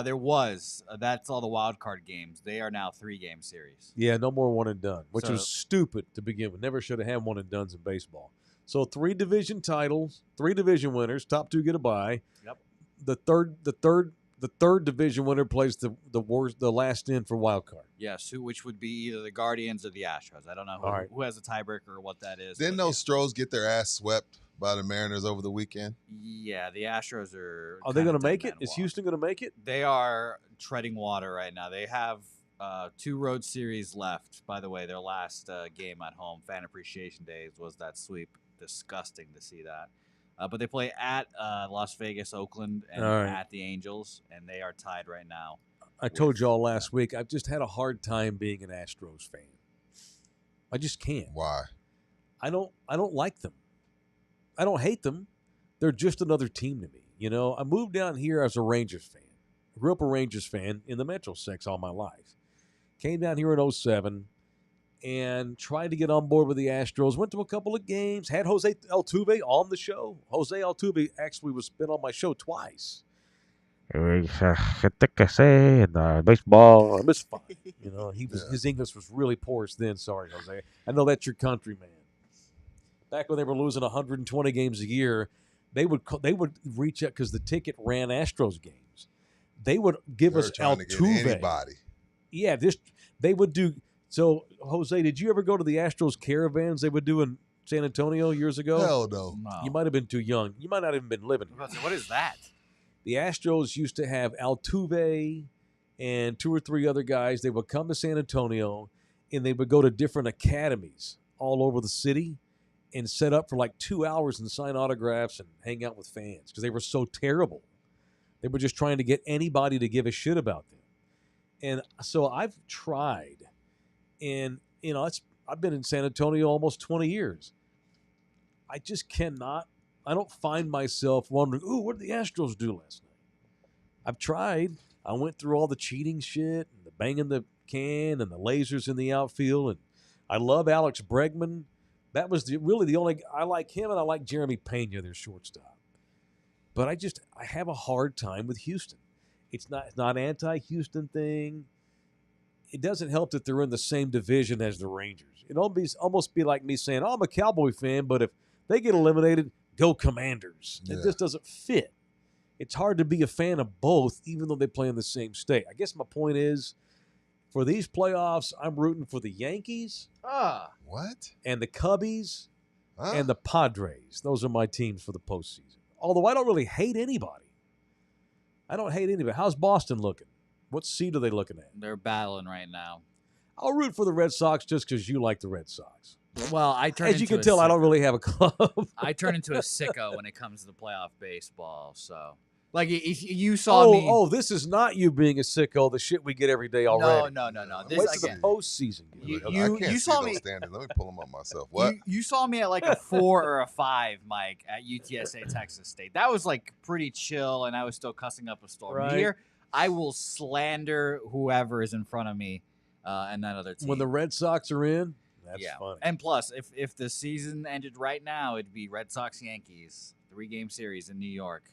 There was. That's all the wild card games. They are now 3-game series.
Yeah, no more one and done, which was stupid to begin with. Never should have had one and dones in baseball. So 3 division titles, 3 division winners. Top 2 get a bye.
Yep.
The third division winner plays the last in for wild card.
Yes, which would be either the Guardians or the Astros. I don't know who has a tiebreaker or what that is.
Didn't those Stros get their ass swept by the Mariners over the weekend?
Yeah, the Astros are.
Are they going to make it? Is Houston going to make it?
They are treading water right now. They have 2 road series left. By the way, their last game at home, Fan Appreciation Days, was that sweep. Disgusting to see that. But they play at Las Vegas, Oakland, and at the Angels, and they are tied right now.
I told y'all last week, I've just had a hard time being an Astros fan. I just can't.
Why?
I don't like them. I don't hate them. They're just another team to me. You know, I moved down here as a Rangers fan. Grew up a Rangers fan in the Metro 6 all my life. Came down here in 2007 and tried to get on board with the Astros. Went to a couple of games. Had Jose Altuve on the show. Jose Altuve actually was been on my show twice. Gente que sé baseball. It was fun. You know, his English was really porous then. Sorry, Jose. I know that's your country, man. Back when they were losing 120 games a year, they would reach out because the ticket ran Astros games. They would give us Altuve. Yeah, they would do. So, Jose, did you ever go to the Astros caravans they would do in San Antonio years ago?
Hell no.
You might have been too young. You might not have even been living here.
What is that?
The Astros used to have Altuve and 2 or 3 other guys. They would come to San Antonio, and they would go to different academies all over the city and set up for like 2 hours and sign autographs and hang out with fans because they were so terrible. They were just trying to get anybody to give a shit about them. And so I've tried, and, you know, I've been in San Antonio almost 20 years. I just cannot. I don't find myself wondering, ooh, what did the Astros do last night? I've tried. I went through all the cheating shit and the banging the can and the lasers in the outfield. And I love Alex Bregman. That was really the only – I like him, and I like Jeremy Pena, their shortstop. But I have a hard time with Houston. It's not anti-Houston thing. It doesn't help that they're in the same division as the Rangers. It almost be like me saying, oh, I'm a Cowboy fan, but if they get eliminated – go Commanders. It just doesn't fit. It's hard to be a fan of both, even though they play in the same state. I guess my point is, for these playoffs, I'm rooting for the Yankees.
What?
And the Cubbies and the Padres. Those are my teams for the postseason. Although I don't really hate anybody. I don't hate anybody. How's Boston looking? What seed are they looking at?
They're battling right now.
I'll root for the Red Sox just because you like the Red Sox.
Well,
as you can tell, I don't really have a club.
I turn into a sicko when it comes to the playoff baseball. So, like, if you saw me.
Oh, this is not you being a sicko. The shit we get every day already.
No.
This is the postseason.
I can't see those standings. Let me pull them up myself. What?
You saw me at like a 4 or a 5, Mike, at UTSA Texas State. That was like pretty chill, and I was still cussing up a storm.
Right.
Here, I will slander whoever is in front of me and that other team.
When the Red Sox are in. That's funny.
And plus, if the season ended right now, it'd be Red Sox-Yankees, 3-game series in New York.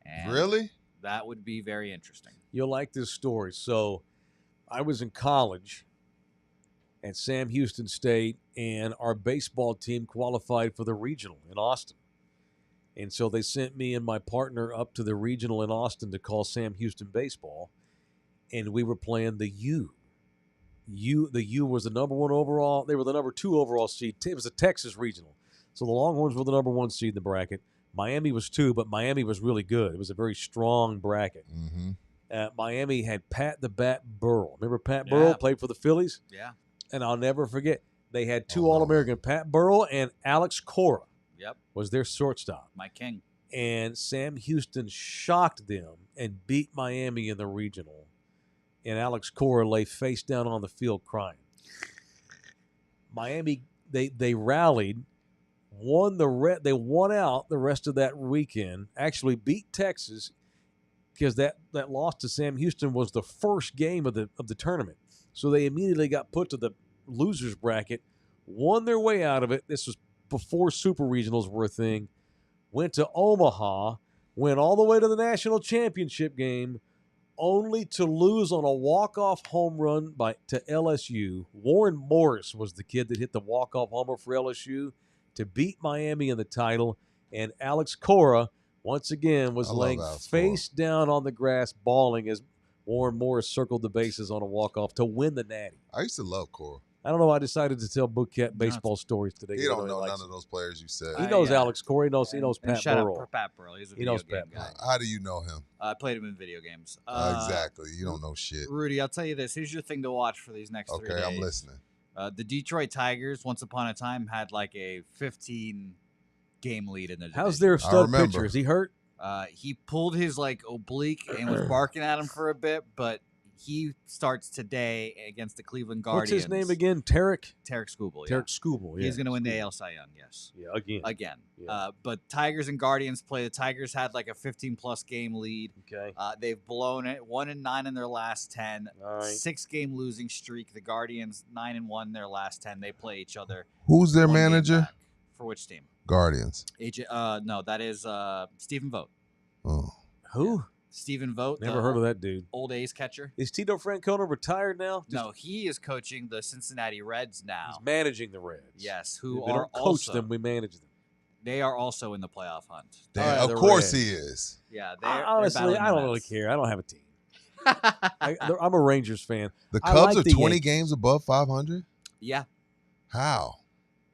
And
really?
That would be very interesting.
You'll like this story. So I was in college at Sam Houston State, and our baseball team qualified for the regional in Austin. And so they sent me and my partner up to the regional in Austin to call Sam Houston baseball, and we were playing the U. The U was the number 1 overall. They were the number 2 overall seed. It was a Texas regional. So the Longhorns were the number 1 seed in the bracket. Miami was 2, but Miami was really good. It was a very strong bracket.
Mm-hmm.
Miami had Pat the Bat Burrell. Remember Pat Burrell played for the Phillies?
Yeah.
And I'll never forget, they had 2 All-American, Pat Burrell and Alex Cora.
Yep.
Was their shortstop.
My king.
And Sam Houston shocked them and beat Miami in the regional. And Alex Cora lay face down on the field crying. Miami, they rallied, they won out the rest of that weekend, actually beat Texas because that loss to Sam Houston was the first game of the tournament. So they immediately got put to the losers bracket, won their way out of it. This was before super regionals were a thing. Went to Omaha, went all the way to the national championship game, only to lose on a walk-off home run to LSU. Warren Morris was the kid that hit the walk-off homer for LSU to beat Miami in the title. And Alex Cora, once again, was laying face down on the grass, bawling as Warren Morris circled the bases on a walk-off to win the Natty.
I used to love Cora.
I don't know why I decided to tell Bouquet baseball stories today.
He
'cause I
don't
really
know
likes
none of
it.
those players you said.
He knows
yeah.
Alex Cora. He knows
And
Pat
shout
Burrell.
out for Pat Burrell. He's a
He
video
knows
game
Pat
guy.
How do you know him?
I played him in video games.
Exactly. You don't know shit.
Rudy, I'll tell you this. Here's your thing to watch for these next 3 days.
Okay, I'm listening.
The Detroit Tigers, once upon a time, had like a 15-game lead in the division.
How's their stud
remember.
pitcher? Is he hurt?
He pulled his like oblique and was barking at him for a bit, but he starts today against the Cleveland
What's
Guardians.
his name again? Tarek
Skubal.
Tarek Skubal. Yeah.
He's going to win the AL Cy Young, yes.
Yeah, again. Yeah.
But Tigers and Guardians play. The Tigers had like a 15-plus game lead.
Okay.
They've blown it. 1-9 in their last 10.
All right.
6-game losing streak. The Guardians 9-1 in their last 10. They play each other.
Who's their
1 game
manager?
back. For which team?
Guardians.
No, that is Stephen Vogt.
Oh.
Who?
Stephen Vogt.
Never heard of that dude.
Old A's catcher.
Is Tito Francona retired now?
No, he is coaching the Cincinnati Reds now.
He's managing the Reds.
Yes, who
we
are
don't coach
also,
them, we manage them.
They are also in the playoff hunt.
Damn,
All right,
of
the
course
Reds.
he is.
Yeah,
Honestly, I don't really care. I don't have a team. I'm a Rangers fan.
The
I
Cubs
like
are
the
20
Yankees.
games above 500?
Yeah,
How?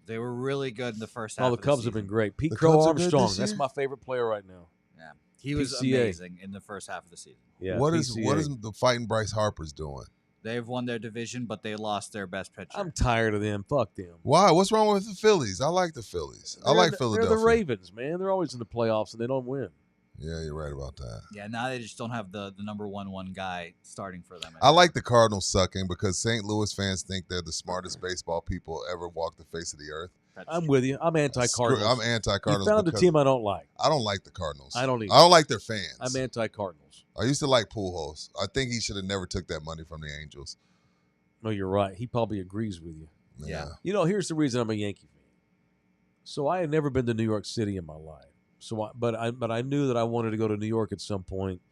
they were really good in the first half.
Oh, the
of
Cubs
the
have been
season.
great. Pete
The
Crow
Cubs are good
Armstrong.
this
That's
year?
my favorite player right now.
Yeah, he was
PCA.
amazing in the first half of the season.
Yeah.
What is
PCA.
the fighting Bryce Harper's doing?
They've won their division, but they lost their best pitcher.
I'm tired of them. Fuck them.
Why? What's wrong with the Phillies? I like the Phillies. I like Philadelphia.
They're the Ravens, man. They're always in the playoffs and they don't win.
Yeah, you're right about that.
Yeah, now they just don't have the number one guy starting for them.
I like the Cardinals sucking because St. Louis fans think they're the smartest baseball people ever walk the face of the earth.
I'm with you. I'm anti-Cardinals.
I'm anti-Cardinals.
You found a
because
team I don't like.
I don't like the Cardinals.
I don't either.
I don't like their fans.
I'm anti-Cardinals.
I used to like Pujols. I think he should have never took that money from the Angels.
No, you're right. He probably agrees with you.
Yeah.
You know, here's the reason I'm a Yankee fan. So I had never been to New York City in my life. But I knew that I wanted to go to New York at some point.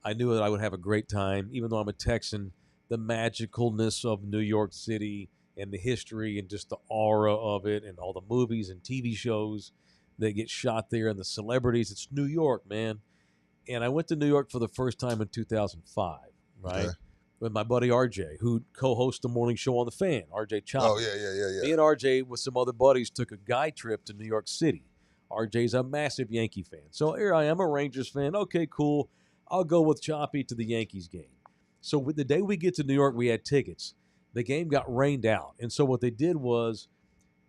I knew that I would have a great time, even though I'm a Texan. The magicalness of New York City and the history and just the aura of it and all the movies and TV shows that get shot there and the celebrities. It's New York, man. And I went to New York for the first time in 2005, right?
Okay.
With my buddy RJ, who co-hosts the morning show on The Fan, RJ Chopper.
Oh, yeah.
Me and RJ, with some other buddies, took a guy trip to New York City. RJ's a massive Yankee fan. So here I am, a Rangers fan. Okay, cool. I'll go with Choppy to the Yankees game. So with the day we get to New York, we had tickets. The game got rained out. And so what they did was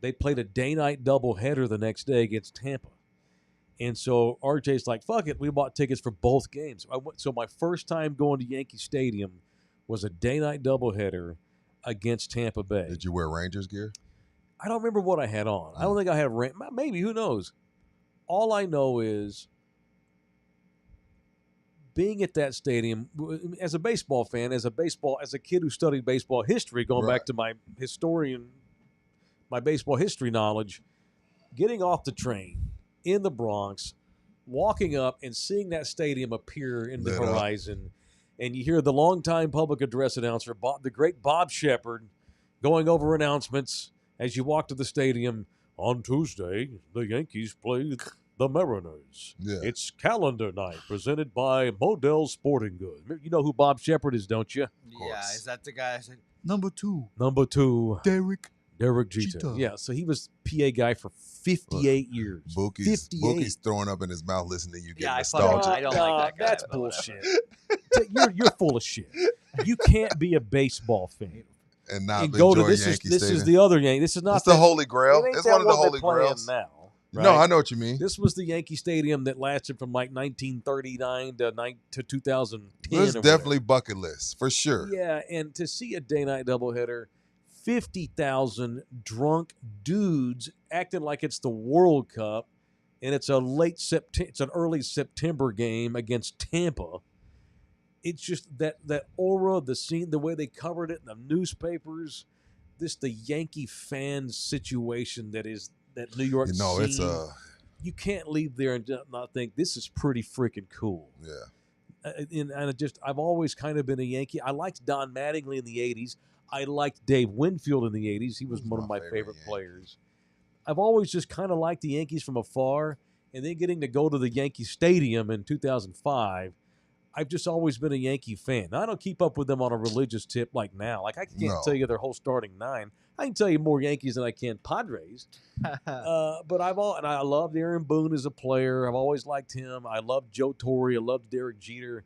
they played a day-night doubleheader the next day against Tampa. And so RJ's like, fuck it. We bought tickets for both games. So my first time going to Yankee Stadium was a day-night doubleheader against Tampa Bay.
Did you wear Rangers gear?
I don't remember what I had on. I don't think I had maybe, who knows? All I know is being at that stadium as a baseball fan, as a kid who studied baseball history, going back to my baseball history knowledge, getting off the train in the Bronx, walking up and seeing that stadium appear in the horizon, and you hear the longtime public address announcer, the great Bob Shepard, going over announcements as you walk to the stadium. On Tuesday, the Yankees played the Mariners.
Yeah.
It's calendar night presented by Modell Sporting Goods. You know who Bob Shepard is, don't you?
Yeah, is that the guy? I said, number 2,
Derek
Jeter. Yeah, so he was PA guy for 58 years.
Bookie's throwing up in his mouth listening to you get
Yeah,
nostalgic.
I don't like that guy.
That's bullshit. You're full of shit. You can't be a baseball fan
and not
and go to
enjoy
this.
Yankee
This
Stadium.
is the other Yankee. This is not
It's the Holy Grail.
It ain't
It's
that
one of the
they're
Holy
playing
Grails.
now. Right?
No, I know what you mean.
This was the Yankee Stadium that lasted from like 1939 to 2010.
This is definitely bucket list for sure.
Yeah, and to see a day-night doubleheader, 50,000 drunk dudes acting like it's the World Cup, and it's an early September game against Tampa. It's just that aura, the scene, the way they covered it in the newspapers, the Yankee fan situation that New York scene.
It's
you can't leave there and not think this is pretty freaking cool.
Yeah.
And I've always kind of been a Yankee. I liked Don Mattingly in the 80s. I liked Dave Winfield in the 80s. He was one of my favorite players. I've always just kind of liked the Yankees from afar, and then getting to go to the Yankee Stadium in 2005, I've just always been a Yankee fan. Now, I don't keep up with them on a religious tip like now. Like I can't tell you their whole starting 9. I can tell you more Yankees than I can Padres. But I loved Aaron Boone as a player. I've always liked him. I loved Joe Torre. I loved Derek Jeter.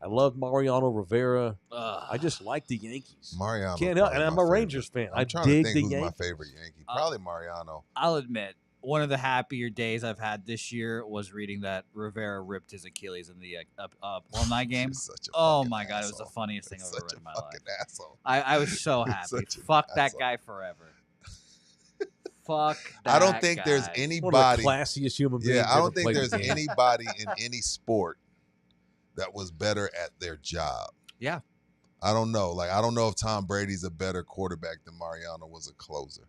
I loved Mariano Rivera. I just like the Yankees.
Mariano.
Can't help, and I'm a Rangers fan.
I'm trying to think who's my favorite Yankee. Probably Mariano.
I'll admit, one of the happier days I've had this year was reading that Rivera ripped his Achilles in the alumni game. Oh my God, it was the funniest thing I've ever read in my life.
Asshole.
I was so happy. Fuck that guy forever. Fuck that
I don't think
guy.
there's anybody. One
of the classiest human beings.
Yeah, I don't think
ever
there's
played the game.
anybody in any sport that was better at their job.
Yeah.
I don't know. Like, I don't know if Tom Brady's a better quarterback than Mariano was a closer.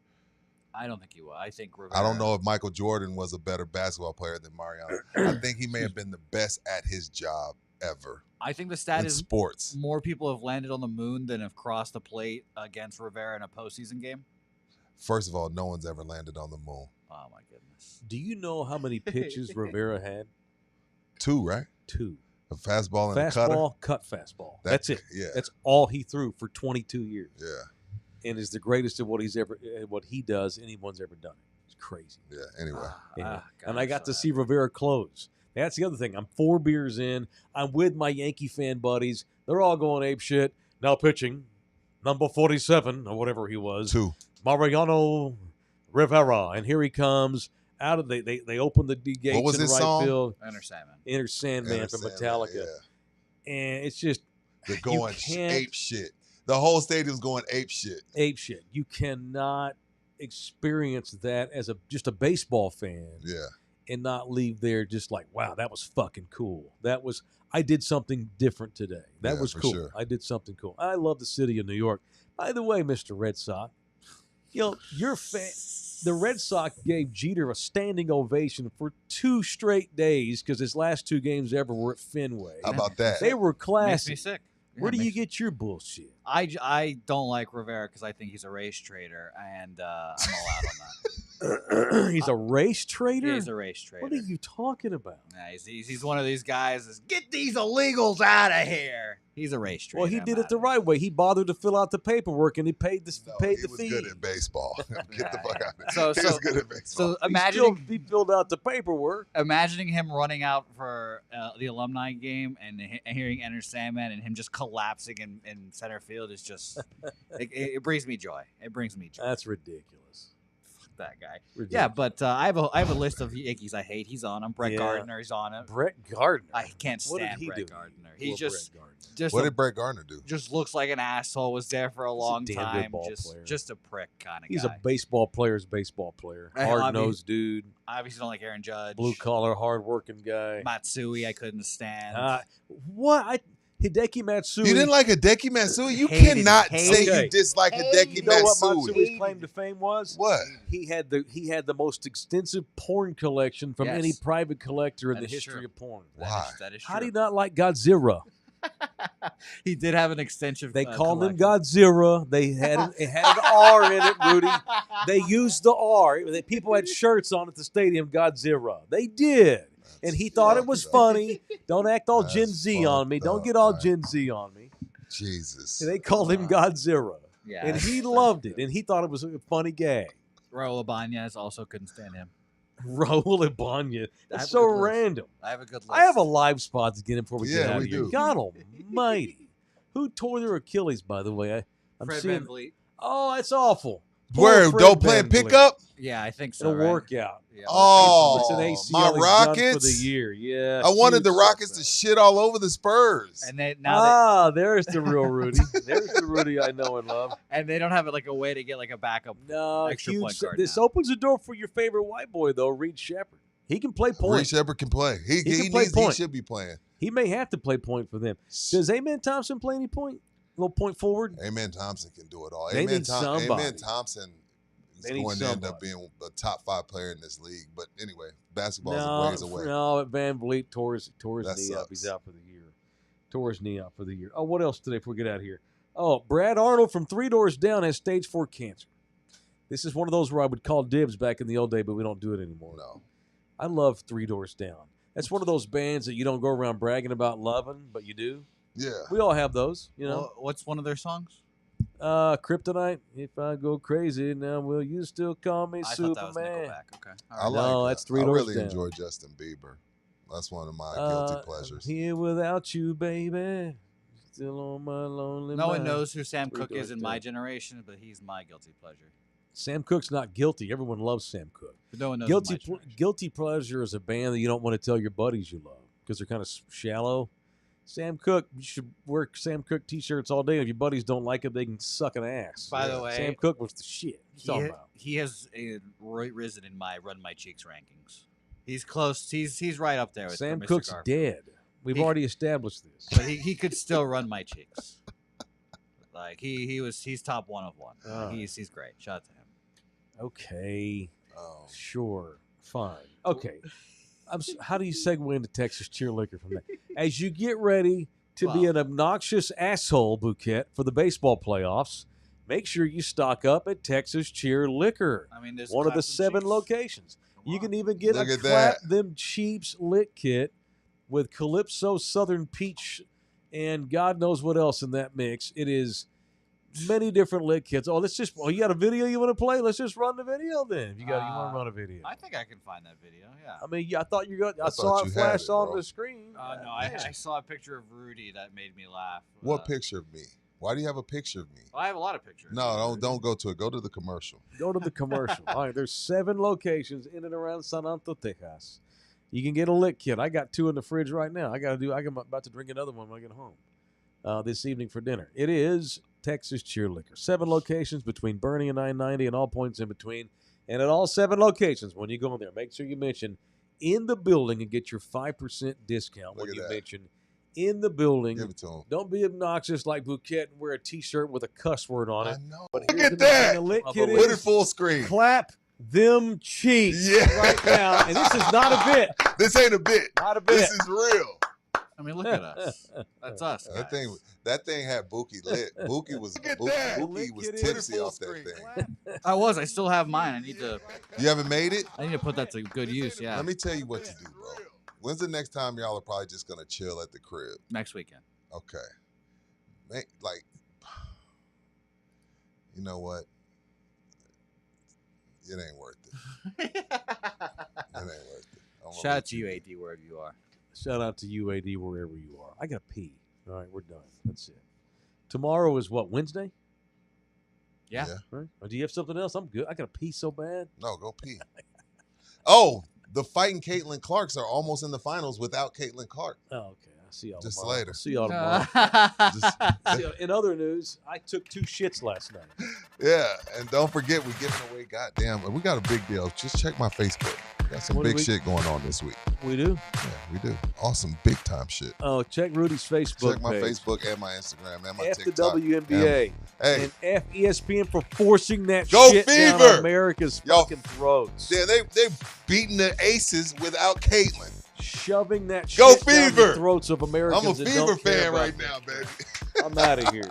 I don't think he will. I think Rivera.
I don't know if Michael Jordan was a better basketball player than Mariano. I think he may have been the best at his job ever.
I think the stat is
sports.
More people have landed on the moon than have crossed the plate against Rivera in a postseason game.
First of all, no one's ever landed on the moon.
Oh, my goodness.
Do you know how many pitches Rivera had?
2, right?
2.
A fastball and a cutter?
Fastball, cut fastball. That's it.
Yeah.
That's all he threw for 22 years.
Yeah.
And is the greatest at what he does anyone's ever done. It's crazy.
Yeah, anyway.
God,
and I got to see Rivera close. That's the other thing. I'm 4 beers in. I'm with my Yankee fan buddies. They're all going ape shit. Now pitching, number 47, or whatever he was.
2.
Mariano Rivera. And here he comes. Out of they open the D gates
what was
in
his
right
song?
field.
Inner
Sandman from Metallica.
Yeah.
And it's just
they're going ape shit. The whole stadium's going ape shit.
Ape shit. You cannot experience that as just a baseball fan.
Yeah.
And not leave there just like, wow, that was fucking cool. I did something different today. That was cool.
Sure.
I did something cool. I love the city of New York. By the way, Mr. Red Sox, the Red Sox gave Jeter a standing ovation for 2 straight days because his last 2 games ever were at Fenway.
How about that?
They were classy.
Makes me sick.
Where do you get your bullshit?
I don't like Rivera because I think he's a race trader, and I'm allowed on that.
He's a race trader?
Yeah, he's a race trader.
What are you talking about?
Nah, he's one of these guys that's, get these illegals out of here. He's a race trader.
Well, he did it the right way. He bothered to fill out the paperwork, and he paid the fee.
He was good at baseball. Get the fuck out of
So,
he was good at baseball.
So imagine
he filled out the paperwork.
Imagining him running out for the alumni game and hearing Enter Sandman and him just collapsing in center field is just it brings me joy. It brings me joy.
That's ridiculous.
That guy.
Ridiculous.
Yeah, but I have a list of Yankees I hate. He's on them. Brett Gardner, he's on it.
Brett Gardner.
I can't stand Brett Gardner. He's just
what did Brett Gardner do?
Just looks like an asshole. Was there for a long time.
Player.
Just a prick kind of guy.
He's a baseball player's baseball player. Hard nosed dude.
Obviously don't like Aaron Judge.
Blue collar, hard working guy.
Matsui, I couldn't stand.
What? Hideki Matsui.
You didn't like Hideki Matsui? You cannot say you dislike Hideki Matsui.
You know what Matsui's claim to fame was?
What?
He had the most extensive porn collection from any private collector in the history of porn.
Why?
That is true.
How do you not like Godzilla?
He did have an extensive.
They called him Godzilla. It had an R in it, Rudy. They used the R. People had shirts on at the stadium, Godzilla. They did. And he thought it was funny. Don't act all Gen Z on me. Don't get all Gen Z on me.
Jesus.
And they called him Godzilla.
Yeah,
and he loved it. And he thought it was a funny gag.
Raul Ibanez also couldn't stand him.
Raul Ibanez. That's so random.
I have a good list.
I have a live spot to get him before we get out of here.
do.
God almighty. Who tore their Achilles, by the way? I'm
Fred
seeing.
VanVleet.
Oh, that's awful.
Where? Don't play pickup?
Yeah, I think so.
It'll work out.
Yeah,
Oh,
it's an ACL
my
he's done
Rockets
for the year. Yeah,
I wanted the
huge
Rockets to
setback.
shit all over the Spurs.
And now
there's the real Rudy. There's the Rudy I know and love.
and they don't have like a way to get like a backup.
No,
extra
huge
point guard
this
now.
opens the door for your favorite white boy though, Reed Shepherd. He can play point.
Reed Shepherd can play. He
play point.
He should be playing.
He may have to play point for them. Does Amen Thompson play any point? A little point forward?
Amen Thompson can do it all.
They need somebody.
Amen Thompson is
They need
going to end up
somebody.
being a top 5 player in this league. But anyway, basketball is a ways away.
No, Van Vliet tore his
That
knee up.
sucks.
He's out for the year. Tore his knee out for the year. Oh, what else today before we get out of here? Oh, Brad Arnold from 3 Doors Down has stage 4 cancer. This is one of those where I would call dibs back in the old day, but we don't do it anymore.
No.
I love 3 Doors Down. That's one of those bands that you don't go around bragging about loving, but you do.
Yeah.
We all have those, you know.
Well, what's one of their songs?
Kryptonite. If I go crazy now, will you still call me
I
Superman?
thought that was Nickelback. Okay.
I like
No,
that.
that's Three
I
Doors
really
Down.
enjoy Justin Bieber. That's one of my guilty pleasures.
I'm here without you, baby. Still on my lonely
No one
mind.
knows who Sam
Three
Cooke
Doors
is in my
Down.
generation, but he's my guilty pleasure.
Sam Cooke's not guilty. Everyone loves Sam Cooke.
But no one knows in my generation.
Guilty pleasure is a band that you don't want to tell your buddies you love because they're kind of shallow. Sam Cooke, you should wear Sam Cooke t-shirts all day. If your buddies don't like him, they can suck an ass.
By the way,
Sam Cooke was the shit. What you talking about?
he has risen in my Run My Cheeks rankings. He's close. He's right up there with
Sam
Mr.
Cooke's
Garfield.
dead. We've already established this.
But he could still run my cheeks. Like he's top one of one. He's great. Shout out to him.
Okay.
Oh.
Sure. Fine. Okay. How do you segue into Texas Cheer Liquor from that? As you get ready to be an obnoxious asshole, Bouquet, for the baseball playoffs, make sure you stock up at Texas Cheer Liquor.
I mean, there's
one of the
Clap Them
7
Cheeks.
locations. You can even get
Look
a
at
Clap
that.
Them Cheeps lit kit with Calypso Southern Peach and God knows what else in that mix. It is many different lit kits. Oh, you got a video you want to play? Let's just run the video then. You want to run a video?
I think I can find that video. Yeah.
I mean, I thought I saw
thought
it
you
flash
had it,
on
bro.
the screen.
No, I saw a picture of Rudy that made me laugh.
What picture of me? Why do you have a picture of me?
I have a lot of pictures.
No, don't go to it. Go to the commercial.
Go to the commercial. All right, there's 7 locations in and around San Antonio, Texas. You can get a lit kit. I got 2 in the fridge right now. I'm about to drink another one when I get home this evening for dinner. It is Texas Cheer Liquor. 7 locations between Bernie and I-90 and all points in between. And at all 7 locations, when you go in there, make sure you mention in the building and get your 5% discount
Look
when
at
you
that.
mention in the building.
Give it to him.
Don't be obnoxious like Bouquet and wear a T-shirt with a cuss word on
I
it.
know.
But
Look
here's
at
the
that.
lit
Put
kit
it
is
full screen.
Clap them cheeks
Yeah.
right now. And this is not a bit.
This ain't a bit.
Not a bit.
This is real.
I mean, look at us. That's us.
That thing had Buki lit. Buki was tipsy off that thing.
I still have mine. I need to put that to good use. Yeah.
Let me tell you what to do, bro. When's the next time y'all are probably just gonna chill at the crib?
Next weekend.
Okay. You know what? It ain't worth it. It ain't worth it.
Shout out to you, AD, wherever you are.
Shout out to you, AD, wherever you are. I got to pee. All right, we're done. That's it. Tomorrow is what, Wednesday?
Yeah.
Right? Or do you have something else? I'm good. I got to pee so bad.
No, go pee. Oh, the fighting Caitlin Clarks are almost in the finals without Caitlin Clark.
Oh, okay. I'll see y'all
Just
tomorrow.
later.
See y'all tomorrow. In other news, I took 2 shits last night.
Yeah, and don't forget we're giving away. Goddamn, we got a big deal. Just check my Facebook. Got some big shit going on this week.
We do?
Yeah, we do. Awesome, big time shit.
Oh, check Rudy's Facebook
Check my
page.
Facebook and my Instagram and my
F the
TikTok.
WNBA.
Hey,
And F ESPN for forcing that
Go
shit down
Fever!
America's
Yo.
fucking throats.
yeah, they beating the Aces without Caitlin.
Shoving that
Go
shit down
Fever!
the throats of Americans.
I'm a
that don't
Fever
care
fan
about
right
this
now,
shit.
baby.
I'm out of here.